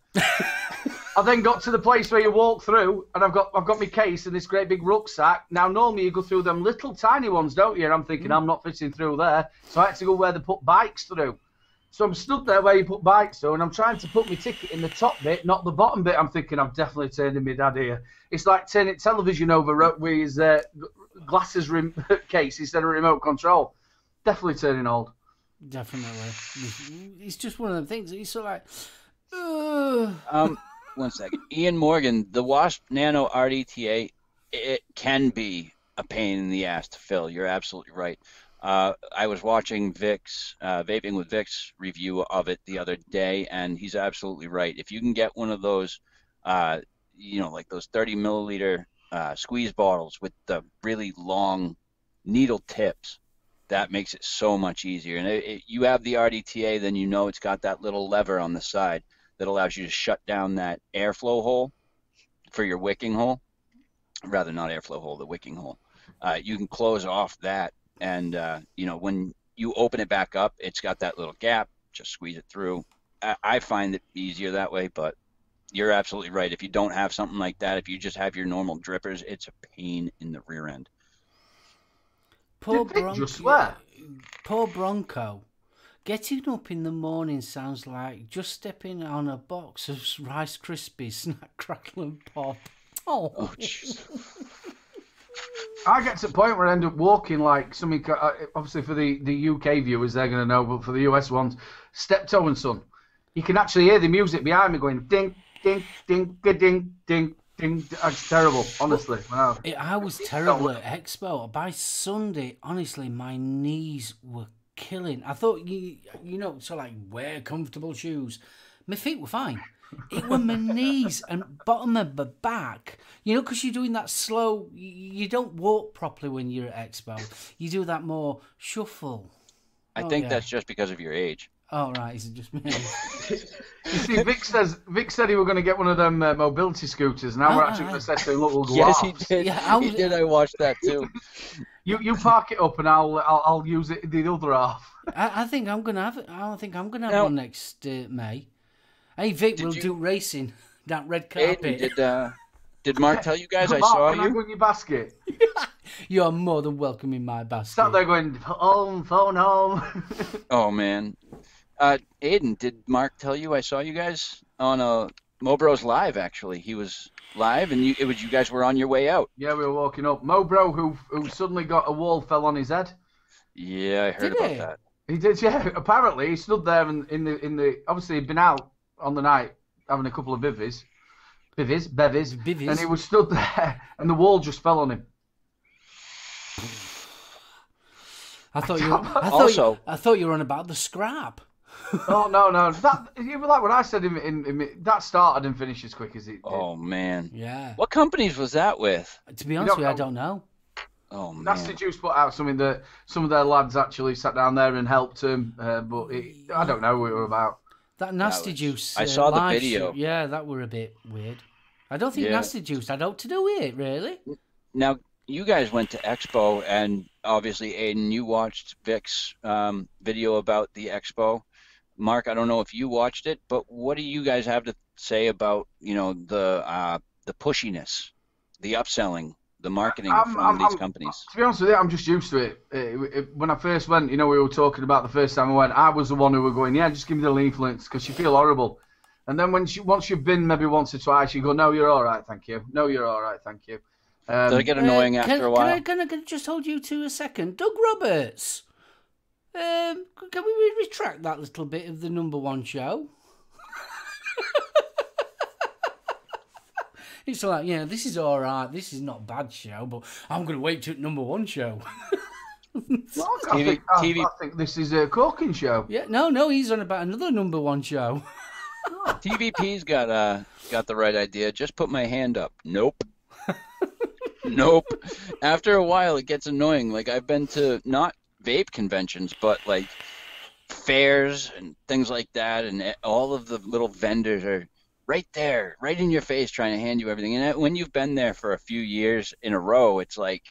I then got to the place where you walk through, and I've got my case and this great big rucksack. Now, normally you go through them little tiny ones, don't you? And I'm thinking, I'm not fitting through there. So I had to go where they put bikes through. So I'm stood there where you put bikes through, and I'm trying to put my ticket in the top bit, not the bottom bit. I'm thinking, I'm definitely turning my dad here. It's like turning television over with his glasses case instead of remote control. Definitely turning old. Definitely. It's just one of them things. It's sort of like... 1 second. Ian Morgan, the Wasp Nano RDTA, it can be a pain in the ass to fill. You're absolutely right. I was watching Vic's, Vaping with Vic's review of it the other day, and he's absolutely right. If you can get one of those, like those 30 milliliter squeeze bottles with the really long needle tips, that makes it so much easier. And you have the RDTA, then you know it's got that little lever on the side that allows you to shut down that airflow hole for your wicking hole. Rather, not airflow hole, the wicking hole. You can close off that, and when you open it back up, it's got that little gap. Just squeeze it through. I find it easier that way, but you're absolutely right. If you don't have something like that, if you just have your normal drippers, it's a pain in the rear end. Poor Bronco. Getting up in the morning sounds like just stepping on a box of Rice Krispies, Snack, Crackle and Pop. Oh, jeez. I get to the point where I end up walking like something, obviously for the UK viewers, they're going to know, but for the US ones, Steptoe and Son. You can actually hear the music behind me going ding, ding, ding, ding, ding, ding. It's terrible, honestly. Wow. I was terrible at Expo. By Sunday, honestly, my knees were killing. I thought wear comfortable shoes. My feet were fine. It were my knees and bottom of my back. Because you're doing that slow. You don't walk properly when you're at Expo. You do that more shuffle. I think that's just because of your age. Oh right, is it just me? You see, Vic said he were going to get one of them mobility scooters. Now we're actually going to set to look. Yes, he did. Yeah, he did. I watched that too. You park it up and I'll use it the other half. I think I'm gonna have it. I think I'm gonna have one next May. Hey Vic, we'll do racing. That red carpet. Aiden, did Mark tell you guys I saw you? Can I go in your basket? You're more than welcome in my basket. Sat there going home, phone home. Oh man, Aiden, did Mark tell you I saw you guys on Mobro's live? Actually, he was live, and you guys were on your way out. Yeah, we were walking up. Mobro, who suddenly got a wall fell on his head. Yeah, I heard about that. He did, yeah. Apparently, he stood there in the obviously he'd been out on the night having a couple of bevies, and he was stood there, and the wall just fell on him. I thought you were on about the scrap. Oh no! That you were like when I said in that started and finished as quick as it did. Oh man! Yeah. What companies was that with? To be honest with you, I don't know. Oh man! Nasty Juice put out something that some of their lads actually sat down there and helped him, but I don't know what it were about. That Nasty Juice. I saw the video. Yeah, that were a bit weird. I don't think Nasty Juice had out to do with it, really. Now, you guys went to Expo, and obviously, Aiden, you watched Vic's video about the Expo. Mark, I don't know if you watched it, but what do you guys have to say about, the pushiness, the upselling, the marketing from these companies? To be honest with you, I'm just used to it. When I first went, we were talking about the first time I went, I was the one who were going, yeah, just give me the leaflets, because you feel horrible. And then once you've been maybe once or twice, you go, no, you're all right, thank you. No, you're all right, thank you. Does it get annoying after a while? Can I just hold you to a second? Doug Roberts, can we retract that little bit of the #1 show? It's like, this is all right. This is not a bad show, but I'm going to wait till '1 show. I think this is a corking show. Yeah, no, he's on about another #1 show. TVP's got the right idea. Just put my hand up. Nope. Nope. After a while, it gets annoying. Like, I've been to not vape conventions, but like fairs and things like that, and all of the little vendors are right there, right in your face, trying to hand you everything. And when you've been there for a few years in a row, it's like,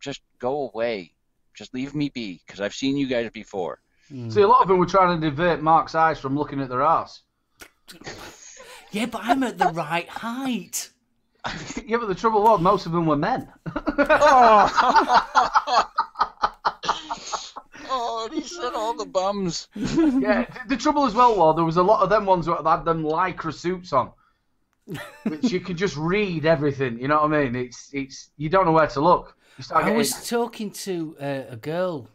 just go away. Just leave me be, because I've seen you guys before. See, a lot of them were trying to divert Mark's eyes from looking at their ass. Yeah, but I'm at the right height. Yeah, but the trouble was, most of them were men. Oh, he said all the bums. Yeah, the trouble as well was, there was a lot of them ones that had them lycra suits on, which you could just read everything. You know what I mean? It's you don't know where to look. I was talking to a girl.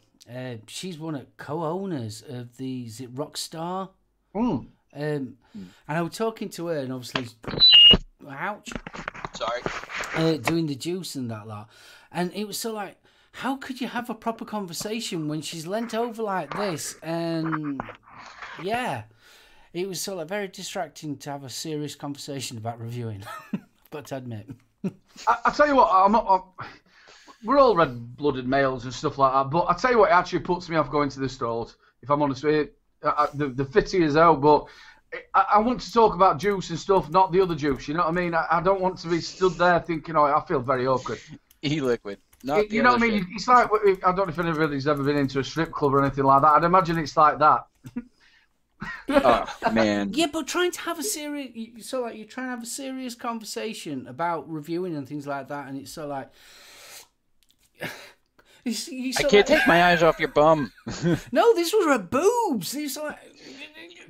She's one of co-owners of the Rockstar. And I was talking to her, and obviously, ouch. Sorry. Doing the juice and that lot. And it was so like, how could you have a proper conversation when she's leant over like this? And yeah, it was so like very distracting to have a serious conversation about reviewing. I've got to admit. I tell you what, we're all red-blooded males and stuff like that, but I tell you what, it actually puts me off going to the stalls, if I'm honest with you. The fitty is out, but I want to talk about juice and stuff, not the other juice, you know what I mean? I don't want to be stood there thinking, I feel very awkward. E-liquid. You know what I mean? It's like, I don't know if anybody's ever been into a strip club or anything like that. I'd imagine it's like that. Oh, man. Yeah, but trying to have a serious, you're trying to have a serious conversation about reviewing and things like that, and it's so like, I can't take my eyes off your bum. No, this was her boobs. It's like,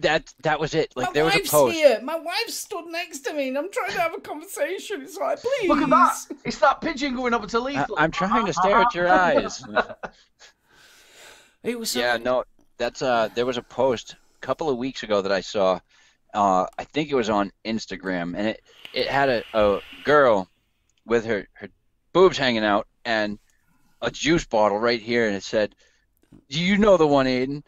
that was it. Like, there was a post. My wife's here. My wife stood next to me, and I'm trying to have a conversation. It's like, please. Look at that. It's that pigeon going over to Lethal. I'm trying to stare at your eyes. It was so... Yeah, no, that's there was a post a couple of weeks ago that I saw. I think it was on Instagram, and it had a girl with her boobs hanging out and a juice bottle right here, and it said, "Do you know the one, Aiden?"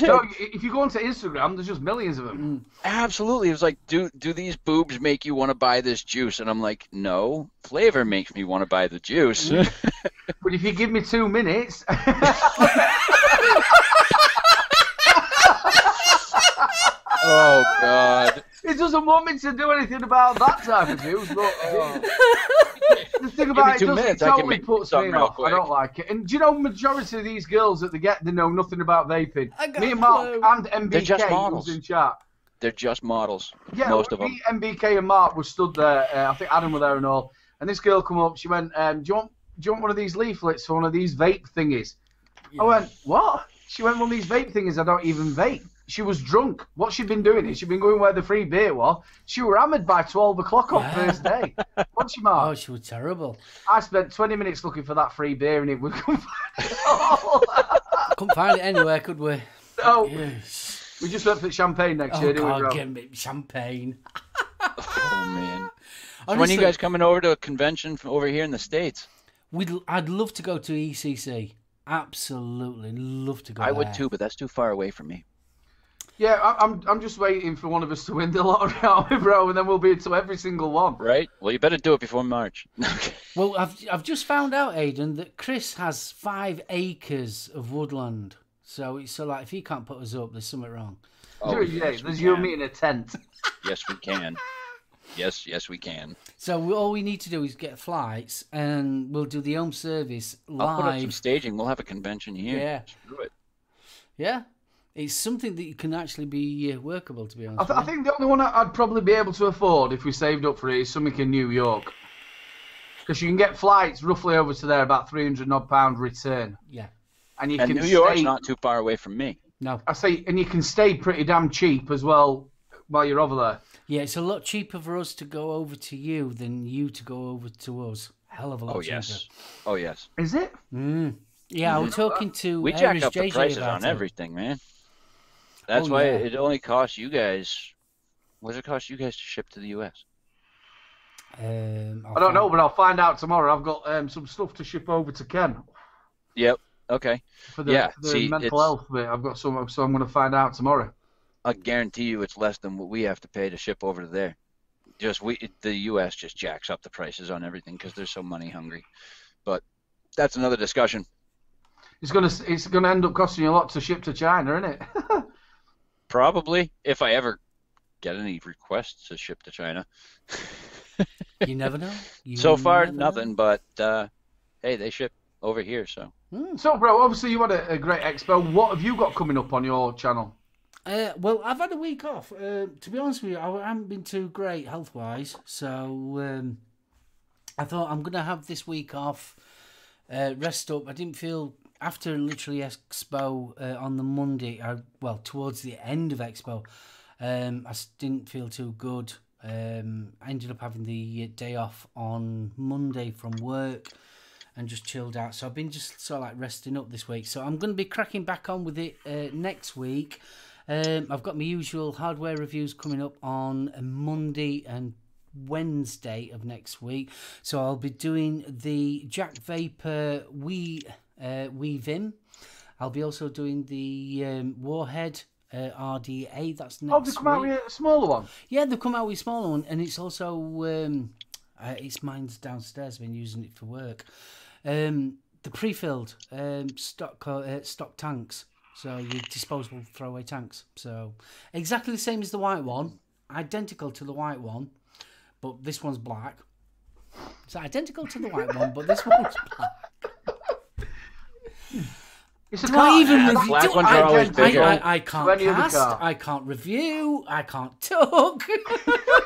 No, if you go onto Instagram, there's just millions of them. Absolutely. It was like, do these boobs make you want to buy this juice? And I'm like, no, flavor makes me want to buy the juice. But if you give me 2 minutes... Oh, God. It doesn't want me to do anything about that type of juice, but... The thing about it totally puts me off. I don't like it. And do you know, majority of these girls that they know nothing about vaping. Me and Mark and MBK was in chat. They're just models. Yeah, most of them. MBK and Mark were stood there. I think Adam were there and all. And this girl come up. She went, "Do you want one of these leaflets for one of these vape thingies?" Yeah. I went, "What?" She went, "One of these vape thingies. I don't even vape." She was drunk. What she'd been doing is she'd been going where the free beer was. She were hammered by 12 o'clock on first day. Wasn't she, Mark? Oh, she was terrible. I spent 20 minutes looking for that free beer and it would come Couldn't find it anywhere, could we? No. Yes. We just went for champagn next year, didn't we, bro? Get me champagne. Oh, man. So Honestly, when are you guys coming over to a convention from over here in the States? I'd love to go to ECC. Absolutely love to go I there. would too, but that's too far away from me. Yeah, I'm just waiting for one of us to win the lottery, aren't we, bro? And then we'll be to every single one. Right? Well, you better do it before March. Well, I've just found out, Aidan, that Kris has 5 acres of woodland. So it's so like, if he can't put us up, there's something wrong. Oh, yeah, there's you and me in a tent. Yes, we can. Yes, we can. So all we need to do is get flights, and we'll do the home service live. I'll put up some staging. We'll have a convention here. Yeah. Screw it. Yeah. It's something that you can actually be workable, to be honest. I think the only one I'd probably be able to afford if we saved up for it is something in New York. Because you can get flights roughly over to there, about £300 return. Yeah. And you And can New York's stay, not too far away from me. No. I say, and you can stay pretty damn cheap as well while you're over there. Yeah, it's a lot cheaper for us to go over to you than you to go over to us. Hell of a lot cheaper. Oh, yes. Is it? Yeah, I was talking to We jack up the JJ prices about on it. everything, man. That's why it only costs you guys... What does it cost you guys to ship to the U.S.? I don't know, but I'll find out tomorrow. I've got some stuff to ship over to Ken. Yep. Okay. For the mental health bit. I've got some, so I'm going to find out tomorrow. I guarantee you it's less than what we have to pay to ship over to there. The U.S. just jacks up the prices on everything because they're so money hungry. But that's another discussion. It's gonna end up costing you a lot to ship to China, isn't it? Probably, if I ever get any requests to ship to China. You never know. So far, nothing. But hey, they ship over here, so. So, bro, obviously you had a great expo. What have you got coming up on your channel? Well, I've had a week off. To be honest with you, I haven't been too great health-wise, so I thought I'm going to have this week off, rest up. I didn't feel, after literally Expo on the Monday, towards the end of Expo, I didn't feel too good. I ended up having the day off on Monday from work and just chilled out. So I've been just sort of like resting up this week. So I'm going to be cracking back on with it next week. I've got my usual hardware reviews coming up on Monday and Wednesday of next week. So I'll be doing the Jack Vapor Vim. I'll be also doing the Warhead RDA. That's next week. Oh, they come out with a smaller one? Yeah, they've come out with a smaller one. And it's also, it's mine's downstairs. I've been using it for work. The pre-filled stock tanks. So your disposable throwaway tanks. So exactly the same as the white one. Identical to the white one. But this one's black. It's identical to the white one, but this one's black. It's a do I even review? Black ones are always bigger. I can't cast. I can't review. I can't talk.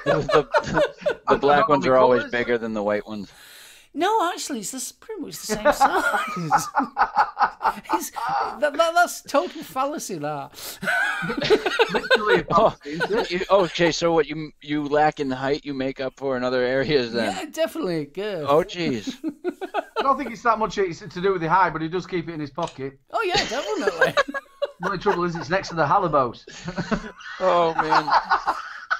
The black ones are always bigger than the white ones. No, actually, it's pretty much the same size. That's total fallacy, that. Okay, so what you lack in height, you make up for in other areas then? Yeah, definitely. Good. Oh, jeez. I don't think it's that much to do with the height, but he does keep it in his pocket. Oh, yeah, definitely. The only trouble is it's next to the Halibos. Oh, man.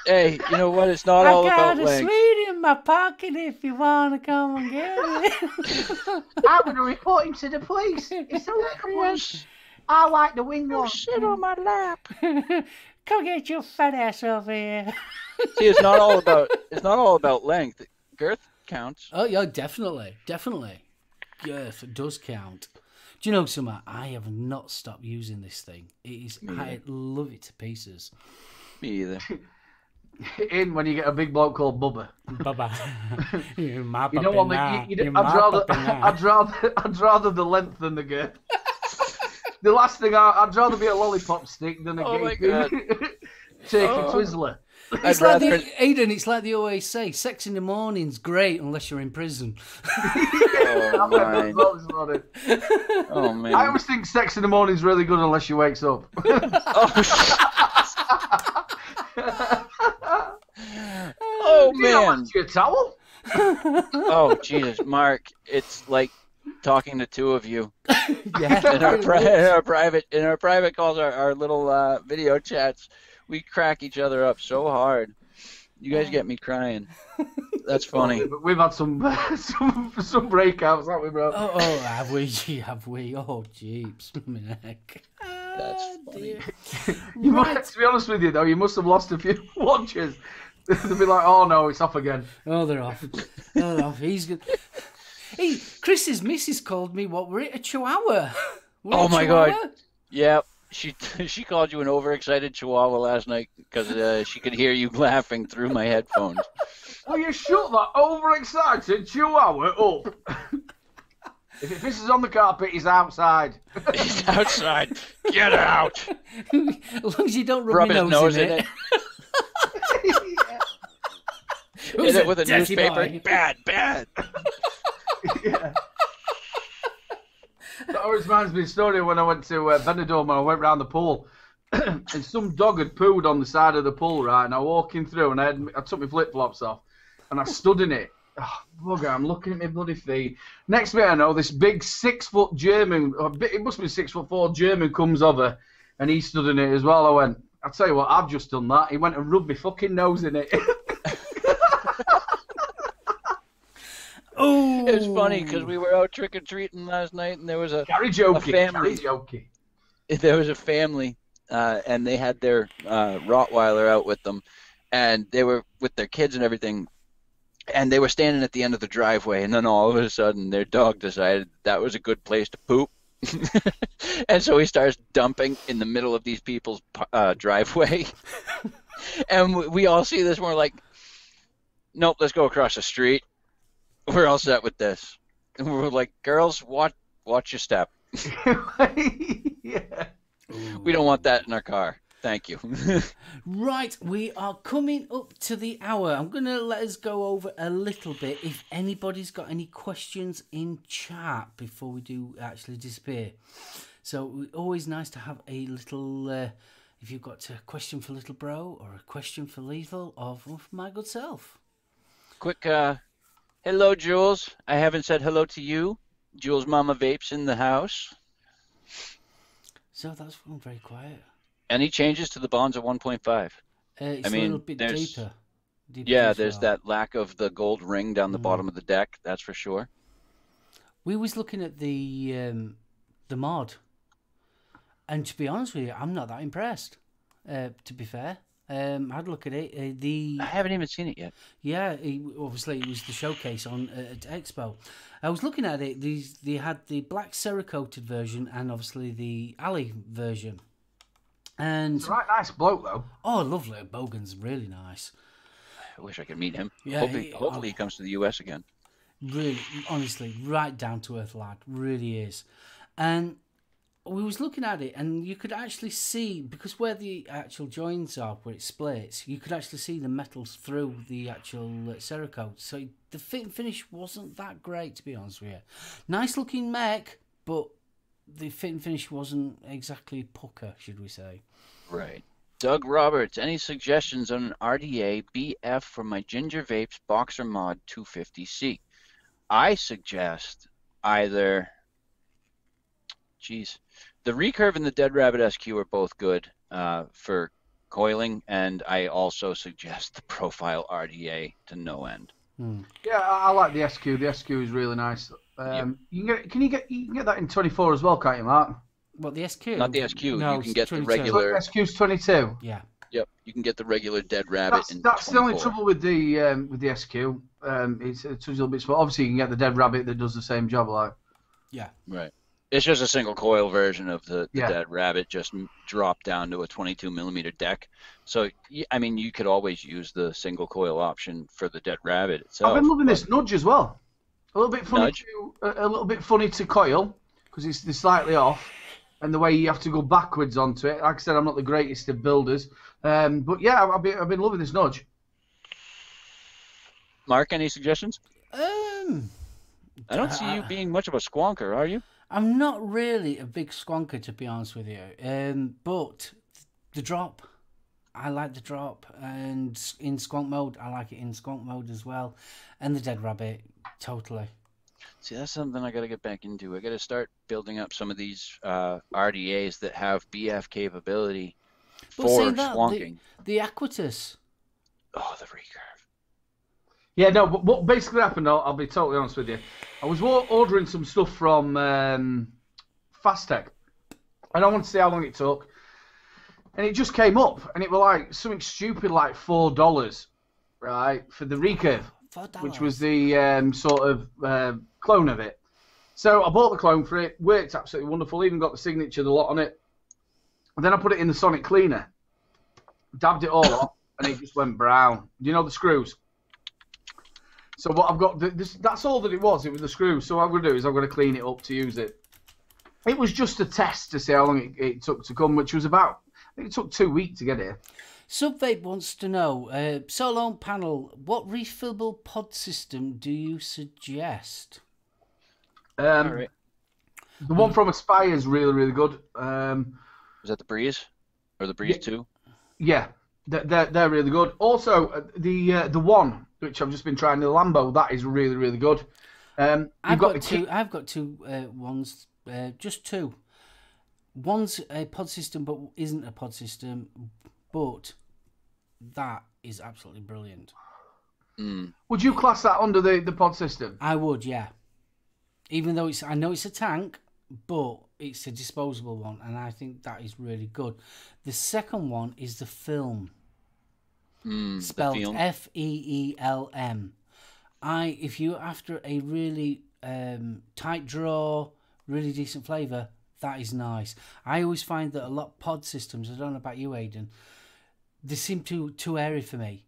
Hey, you know what? It's not all about length. I got a sweet in my pocket if you want to come and get it. I'm going to report him to the police. It's a little one. I like the wing one. Sit on my lap. Come get your fat ass over here. See, it's not all about length. Girth counts. Oh, yeah, definitely. Girth does count. Do you know, Summer, I have not stopped using this thing. I love it to pieces. Me either. In when you get a big bloke called Bubba. Bubba. You don't want I'd rather the length than the girth. The last thing I'd rather be a lollipop stick than a Turkey Twizzler. It's like Aidan, it's like they always say, sex in the morning's great unless you're in prison. Oh, man. I always think sex in the morning's really good unless she wakes up. Oh, man. Your towel? Oh, Jesus, Mark, it's like talking to two of you. Yeah. In our private calls, our little video chats, we crack each other up so hard. You guys get me crying. That's funny. We've had some breakouts, haven't we, bro? Oh, have we? Oh, jeeps. That's funny. To be honest with you, though, you must have lost a few watches. They'll be like, oh, no, it's off again. Oh, they're off. He's good. Hey, Chris's missus called me, what were it, a chihuahua? Oh, my God. Yep. she called you an overexcited chihuahua last night because she could hear you laughing through my headphones. Will you shut that overexcited chihuahua up? If it pisses on the carpet, he's outside. He's outside. Get out. As long as you don't Rub rub your his nose nose in it. Hit it with a dirty newspaper. boy? Bad, bad. Yeah. That always reminds me of a story when I went to Benidorm and I went round the pool. And some dog had pooed on the side of the pool, right? And I walking through and I took my flip-flops off and I stood in it. Oh, bugger, I'm looking at my bloody feet. Next thing I know, this big 6-foot German, it must be 6'4" German, comes over and he stood in it as well. I went, I'll tell you what, I've just done that. He went and rubbed my fucking nose in it. Oh, It's funny because we were out trick-or-treating last night and there was a family. There was a family and they had their Rottweiler out with them and they were with their kids and everything. And they were standing at the end of the driveway, and then all of a sudden their dog decided that was a good place to poop. And so he starts dumping in the middle of these people's driveway. And we all see this, and we're like, nope, let's go across the street. We're all set with this. And we're like, girls, watch your step. Yeah. We don't want that in our car. Thank you. Right, we are coming up to the hour. I'm going to let us go over a little bit if anybody's got any questions in chat before we do actually disappear. So always nice to have a little, if you've got a question for Little Bro or a question for Lethal or for my good self. Quick, hello, Jules. I haven't said hello to you. Jules Mama Vapes in the house. So that's gone very quiet. Any changes to the bonds at 1.5? It's a little bit deeper. Yeah, there's that lack of the gold ring down the bottom of the deck, that's for sure. We was looking at the mod, and to be honest with you, I'm not that impressed. To be fair, I'd look at it. I haven't even seen it yet. Yeah, obviously it was the showcase on at Expo. I was looking at it. They had the black Cerakoted version and obviously the alley version. And It's a right nice bloke though. oh, lovely. Bogan's really nice. I wish I could meet him. Yeah, hopefully he comes to the US again. Really, honestly, right down to earth lad, really is. And we was looking at it, and you could actually see, because where the actual joins are, where it splits, you could actually see the metals through the actual Cerakote. So the fit and finish wasn't that great, to be honest with you. Nice looking mech, but the fit and finish wasn't exactly pucker, should we say. Right. Doug Roberts, any suggestions on an RDA BF for my Ginger Vapes Boxer Mod 250C? I suggest either, the Recurve and the Dead Rabbit SQ are both good for coiling, and I also suggest the Profile RDA to no end. Yeah, I like the SQ. The SQ is really nice. You can get that in 24 as well, can't you, Mark? What, the SQ? Not the SQ. No, you can get 22. the regular. SQ's 22. Yeah. Yep, you can get the regular Dead Rabbit. That's the only trouble with the SQ. It's a little bit small. Obviously, you can get the Dead Rabbit that does the same job, like. Yeah. Right. It's just a single coil version of the Dead Rabbit, just dropped down to a 22mm deck. So, I mean, you could always use the single coil option for the Dead Rabbit itself. I've been loving this nudge as well. A little bit funny Nudge? a little bit funny to coil because it's slightly off, and the way you have to go backwards onto it. Like I said, I'm not the greatest of builders, but yeah, I've been loving this nudge. Mark, any suggestions? I I don't see you being much of a squonker, are you? I'm not really a big squonker, to be honest with you. But the drop, I like the drop, and in squonk mode, I like it in squonk mode as well, and the Dead Rabbit, totally. See, that's something I got to get back into. I got to start building up some of these RDAs that have BF capability But for saying that, squonking. the Aquitus. Oh, the recurve. Yeah, no, but what basically happened, I'll be totally honest with you. I was ordering some stuff from Fastech, and I wanted to see how long it took. And it just came up, and it was like something stupid like $4, right, for the recurve, which was the sort of clone of it. So I bought the clone for it, worked absolutely wonderful, even got the signature, the lot on it. And then I put it in the sonic cleaner, dabbed it all off, and it just went brown. Do you know the screws? So what I've got, that's all that it was. It was the screws. So what I'm going to do is I'm going to clean it up to use it. It was just a test to see how long it took to come, which was about, I think it took 2 weeks to get here. Subvape wants to know, SoulOhm panel, what refillable pod system do you suggest? All right. The one from Aspire is really, really good. Is that the Breeze? Or the Breeze 2? Yeah, they're really good. Also, the one, which I've just been trying, the Lambo, that is really, really good. I've got two ones, just two. One's a pod system, but isn't a pod system, but that is absolutely brilliant. Would you class that under the pod system? I would, yeah. Even though I know it's a tank, but it's a disposable one, and I think that is really good. The second one is the film, spelled F-E-E-L-M. If you're after a really tight draw, really decent flavour, that is nice. I always find that a lot of pod systems, I don't know about you, Aidan, they seem too airy for me.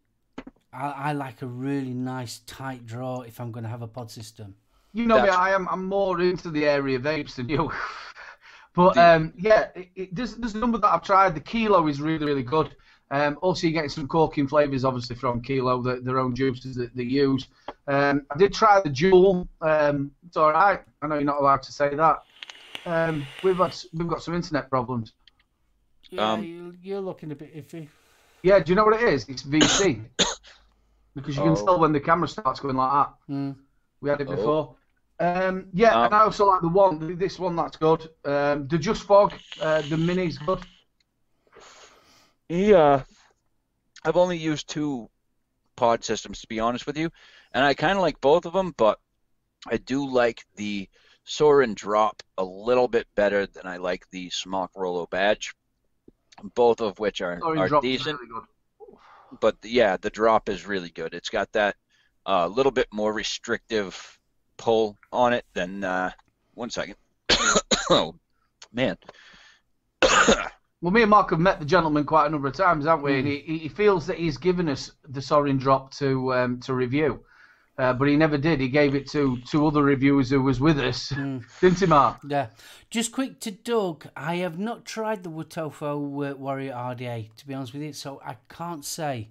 I like a really nice tight draw if I'm going to have a pod system. You know me, I'm more into the area of vapes than you. But yeah, there's a number that I've tried. The Kilo is really, really good. Also, you're getting some corking flavours, obviously, from Kilo, their own juices that they use. I did try the Juul. It's all right. I know you're not allowed to say that. We've got some internet problems. Yeah, you're looking a bit iffy. Yeah, do you know what it is? It's VC. Because you can tell when the camera starts going like that. We had it before. Yeah, and I also like this one that's good. The Just Fog, the Mini's good. Yeah, I've only used 2 pod systems, to be honest with you, and I kind of like both of them, but I do like the Soarin' Drop a little bit better than I like the Smock Rolo Badge, both of which are decent. Really good. But yeah, the Drop is really good. It's got that little bit more restrictive pull on it than, one second. Oh, man. Well, me and Mark have met the gentleman quite a number of times, haven't we? And he feels that he's given us the Soarin' Drop to review, but he never did. He gave it to 2 other reviewers who was with us, didn't he, Mark? Yeah. Just quick to Doug, I have not tried the Wotofo Warrior RDA, to be honest with you, so I can't say.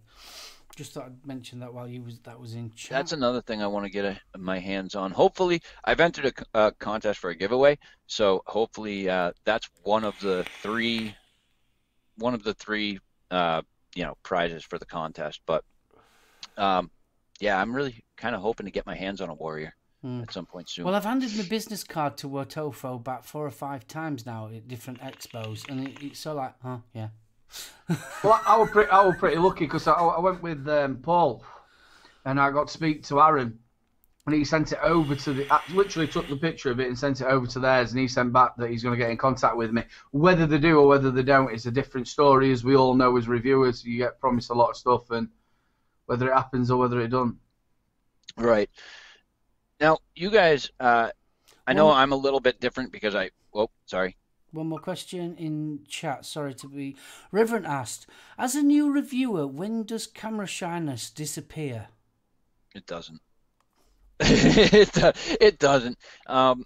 Just thought I'd mention that while that was in chat. That's another thing I want to get my hands on. Hopefully, I've entered a contest for a giveaway, so hopefully that's one of the three prizes for the contest. But yeah, I'm really kind of hoping to get my hands on a Warrior at some point soon. Well, I've handed my business card to Wotofo about 4 or 5 times now at different expos, and it's so like, yeah. Well, I was pretty lucky because I went with Paul, and I got to speak to Aaron, and he sent it over to I literally took the picture of it and sent it over to theirs, and he sent back that he's going to get in contact with me. Whether they do or whether they don't is a different story, as we all know as reviewers. You get promised a lot of stuff, and whether it happens or whether it doesn't. Right. Now, you guys, I know I'm a little bit different because sorry. One more question in chat. Sorry to be... Reverend asked, as a new reviewer, when does camera shyness disappear? It doesn't. It doesn't. I'll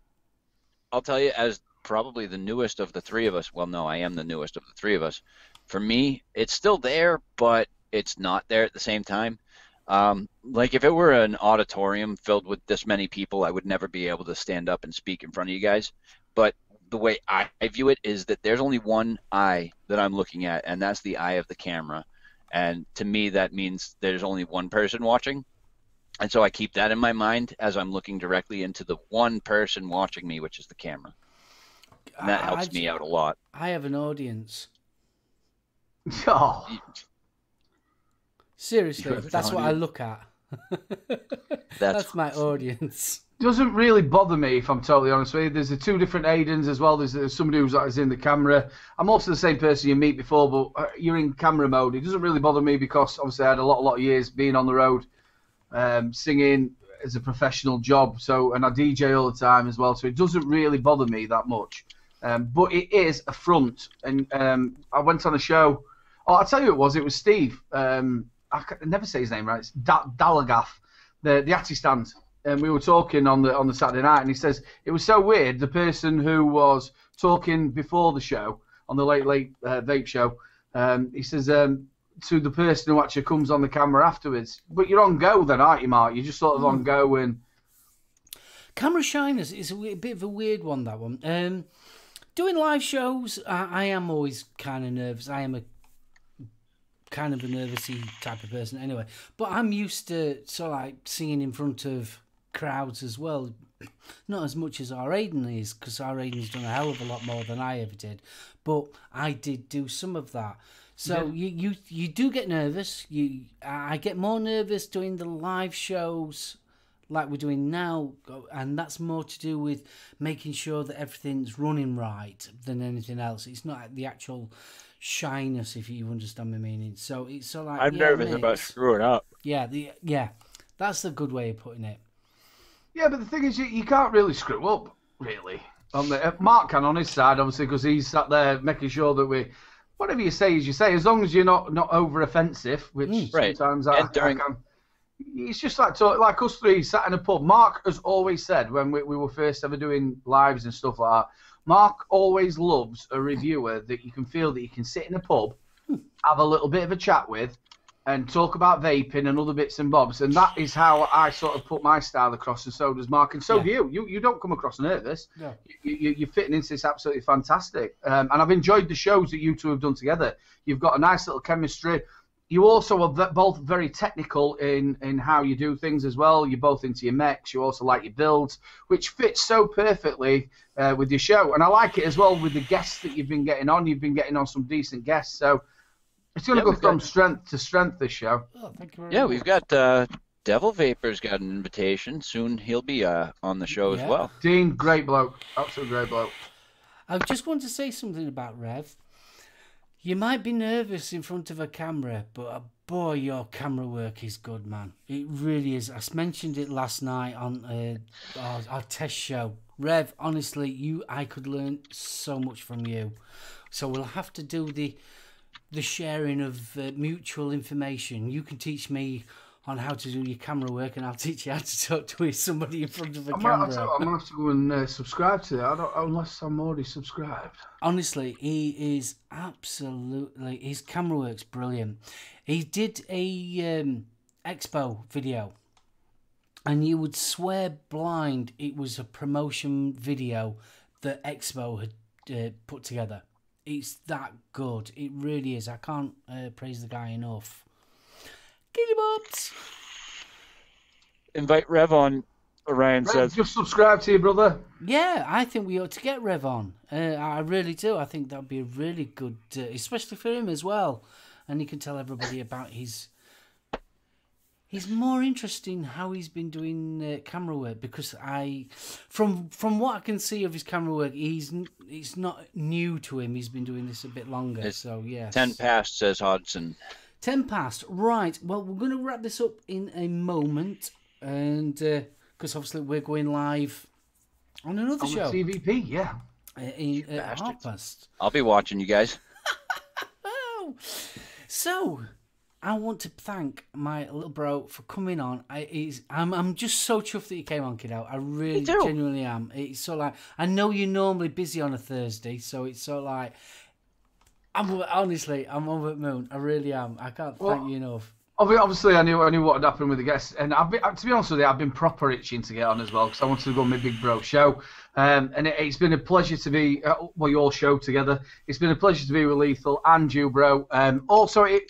tell you, as probably the newest of the 3 of us, well, no, I am the newest of the 3 of us. For me, it's still there, but it's not there at the same time. Like if it were an auditorium filled with this many people, I would never be able to stand up and speak in front of you guys. But the way I view it is that there's only one eye that I'm looking at, and that's the eye of the camera. And to me, that means there's only one person watching. And so I keep that in my mind as I'm looking directly into the one person watching me, which is the camera. And that helps me out a lot. I have an audience. Oh. Seriously, that's what I look at. That's my audience. Doesn't really bother me, if I'm totally honest with you. There's the 2 different Aidens as well. There's somebody who's in the camera. I'm also the same person you meet before, but you're in camera mode. It doesn't really bother me because obviously I had a lot of years being on the road, singing as a professional job. And I DJ all the time as well, so it doesn't really bother me that much. but it is a front. And I went on a show. Oh, I'll tell you who it was Steve. I can never say his name right. It's Dalagaff, the Atty stand. And we were talking on the Saturday night, and he says it was so weird. The person who was talking before the show on the late vape show, he says to the person who actually comes on the camera afterwards, but you're on go then, aren't you, Mark? You're just sort of on go and camera shyness is a bit of a weird one. That one. Doing live shows, I am always kind of nervous. I am a kind of a nervousy type of person anyway, but I'm used to sort of like singing in front of crowds as well, not as much as our Aiden is, because our Aiden's done a hell of a lot more than I ever did, but I did do some of that. So yeah. you do get nervous. I get more nervous doing the live shows like we're doing now, and that's more to do with making sure that everything's running right than anything else. It's not the actual shyness, if you understand my meaning. So it's so like I'm nervous about screwing up. Yeah, that's the good way of putting it. Yeah, but the thing is, you can't really screw up, really. Mark can on his side, obviously, because he's sat there making sure that whatever you say is you say, as long as you're not over offensive, which sometimes I can. It's just like us three sat in a pub. Mark has always said when we were first ever doing lives and stuff like that, Mark always loves a reviewer that you can feel that you can sit in a pub, have a little bit of a chat with, and talk about vaping and other bits and bobs. And that is how I sort of put my style across, and so does Mark. And so do you. You don't come across nervous. No. You're fitting into this absolutely fantastic. And I've enjoyed the shows that you two have done together. You've got a nice little chemistry. You also are both very technical in how you do things as well. You're both into your mechs. You also like your builds, which fits so perfectly with your show. And I like it as well with the guests that you've been getting on. You've been getting on some decent guests. So it's going to go from strength to strength, this show. Oh, thank you very much. We've got Devil Vapor's got an invitation. Soon he'll be on the show as well. Dean, great bloke. Absolute great bloke. I just want to say something about Rev. You might be nervous in front of a camera, but boy, your camera work is good, man. It really is. I mentioned it last night on our test show. Rev, honestly, I could learn so much from you. So we'll have to do the sharing of mutual information. You can teach me on how to do your camera work, and I'll teach you how to talk to somebody in front of a camera. I'm going to have to go and subscribe to that, unless I'm already subscribed. Honestly, he is absolutely... His camera work's brilliant. He did a Expo video, and you would swear blind it was a promotion video that Expo had put together. It's that good. It really is. I can't praise the guy enough. Kitty Bobs. Invite Rev on, Orion says. Just subscribe to you, brother. Yeah, I think we ought to get Rev on. I really do. I think that would be a really good, especially for him as well. And he can tell everybody about his... He's more interesting how he's been doing camera work, because from what I can see of his camera work, it's not new to him. He's been doing this a bit longer. So yeah. 10 past, says Hodgson. 10 past. Right. Well, we're going to wrap this up in a moment, and because obviously we're going live on another show. CVP, yeah. At 1:30. I'll be watching you guys. Oh. So, I want to thank my little bro for coming on. I'm just so chuffed that you came on, kiddo. I really genuinely am. It's so like, I know you're normally busy on a Thursday, so it's so like, honestly, I'm over the moon. I really am. I can't thank you enough. Obviously, I knew what had happened with the guests, and to be honest with you, I've been proper itching to get on as well, because I wanted to go on my big bro show, and it's been a pleasure to be your show together. It's been a pleasure to be with Lethal and you, bro. Also, I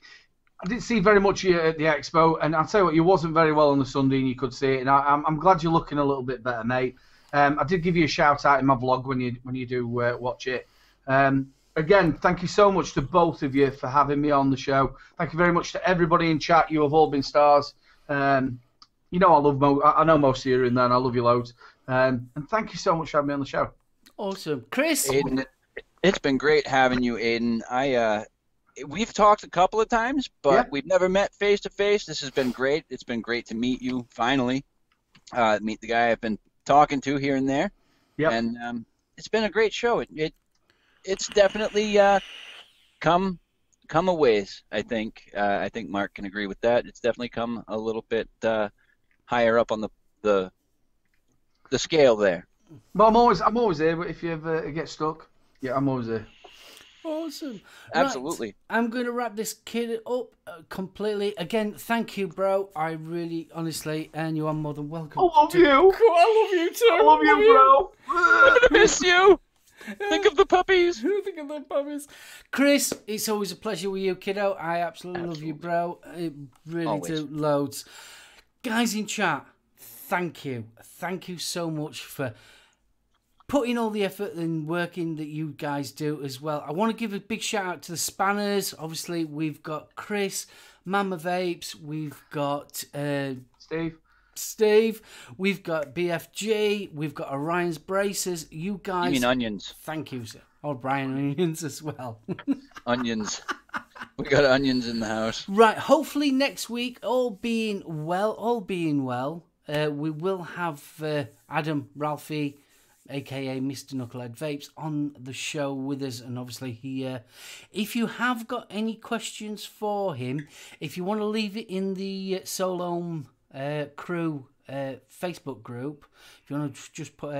didn't see very much of you at the Expo, and I'll tell you what, you wasn't very well on the Sunday, and you could see it, and I'm glad you're looking a little bit better, mate. I did give you a shout out in my vlog when you do watch it. Again, thank you so much to both of you for having me on the show. Thank you very much to everybody in chat. You have all been stars. You know I know most of you are in there, and I love you loads. And thank you so much for having me on the show. Awesome. Kris? Aiden, it's been great having you, Aiden. We've talked a couple of times, but we've never met face-to-face. This has been great. It's been great to meet you, finally. Meet the guy I've been talking to here and there. Yep. And it's been a great show. it's definitely come a ways. I think Mark can agree with that. It's definitely come a little bit higher up on the scale there. But I'm always here. But if you ever get stuck, yeah, I'm always here. Awesome. Absolutely. Right, I'm going to wrap this kid up completely. Again, thank you, bro. I really, honestly, and you are more than welcome. I love you. I love you too. I love you, bro. I'm gonna miss you. Think of the puppies. Think of the puppies. Chris, it's always a pleasure with you, kiddo. I absolutely love you, bro. I really Always. do. Loads. Guys in chat, thank you. Thank you so much for putting all the effort and working that you guys do as well. I want to give a big shout out to the spanners. Obviously, we've got Kris, Mama Vapes, we've got Steve, we've got BFG, we've got Orion's Braces. You guys... You mean onions. Thank you, sir. Oh, Brian Onions as well. Onions. We got onions in the house. Right, hopefully next week, all being well, we will have Adam, Ralphie, aka Mr. Knucklehead Vapes, on the show with us. And obviously, if you have got any questions for him, if you want to leave it in the SoulOhm crew Facebook group, if you want to just put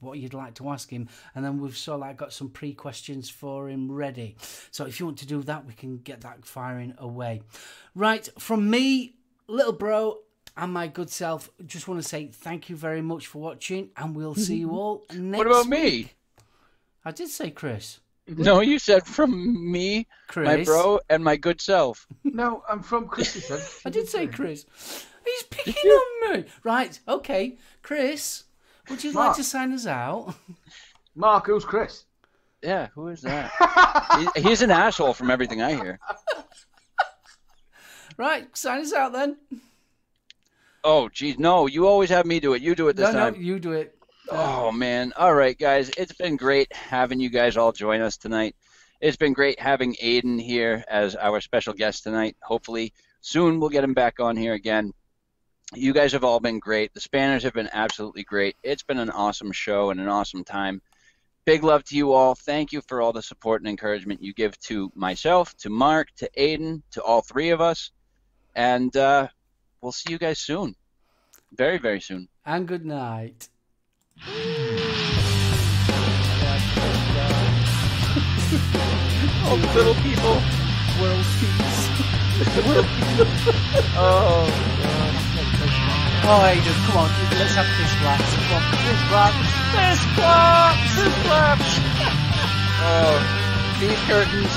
what you'd like to ask him, and then we've sort of like got some pre-questions for him ready. So if you want to do that, we can get that firing away. Right, from me, little bro, and my good self, just want to say thank you very much for watching, and we'll see you all next week. What about me? I did say Chris. No, you said from me, Chris. my bro, and my good self. No, I'm from Kris, you said. I did say Chris. He's picking on me. Right, okay. Chris, would you like to sign us out? Mark, who's Kris? Yeah, who is that? He's an asshole from everything I hear. Right, sign us out then. Oh, geez, no, you always have me do it. You do it this time. No, you do it. Oh, man. All right, guys. It's been great having you guys all join us tonight. It's been great having Aiden here as our special guest tonight. Hopefully, soon we'll get him back on here again. You guys have all been great. The Spanners have been absolutely great. It's been an awesome show and an awesome time. Big love to you all. Thank you for all the support and encouragement you give to myself, to Mark, to Aiden, to all three of us. And we'll see you guys soon. Very, very soon. And good night. Oh, little people. World peace. Oh, Oh, Aiden, come on. Let's have this claps. Come on, this clap. Fist claps! Fist claps! Oh, these curtains.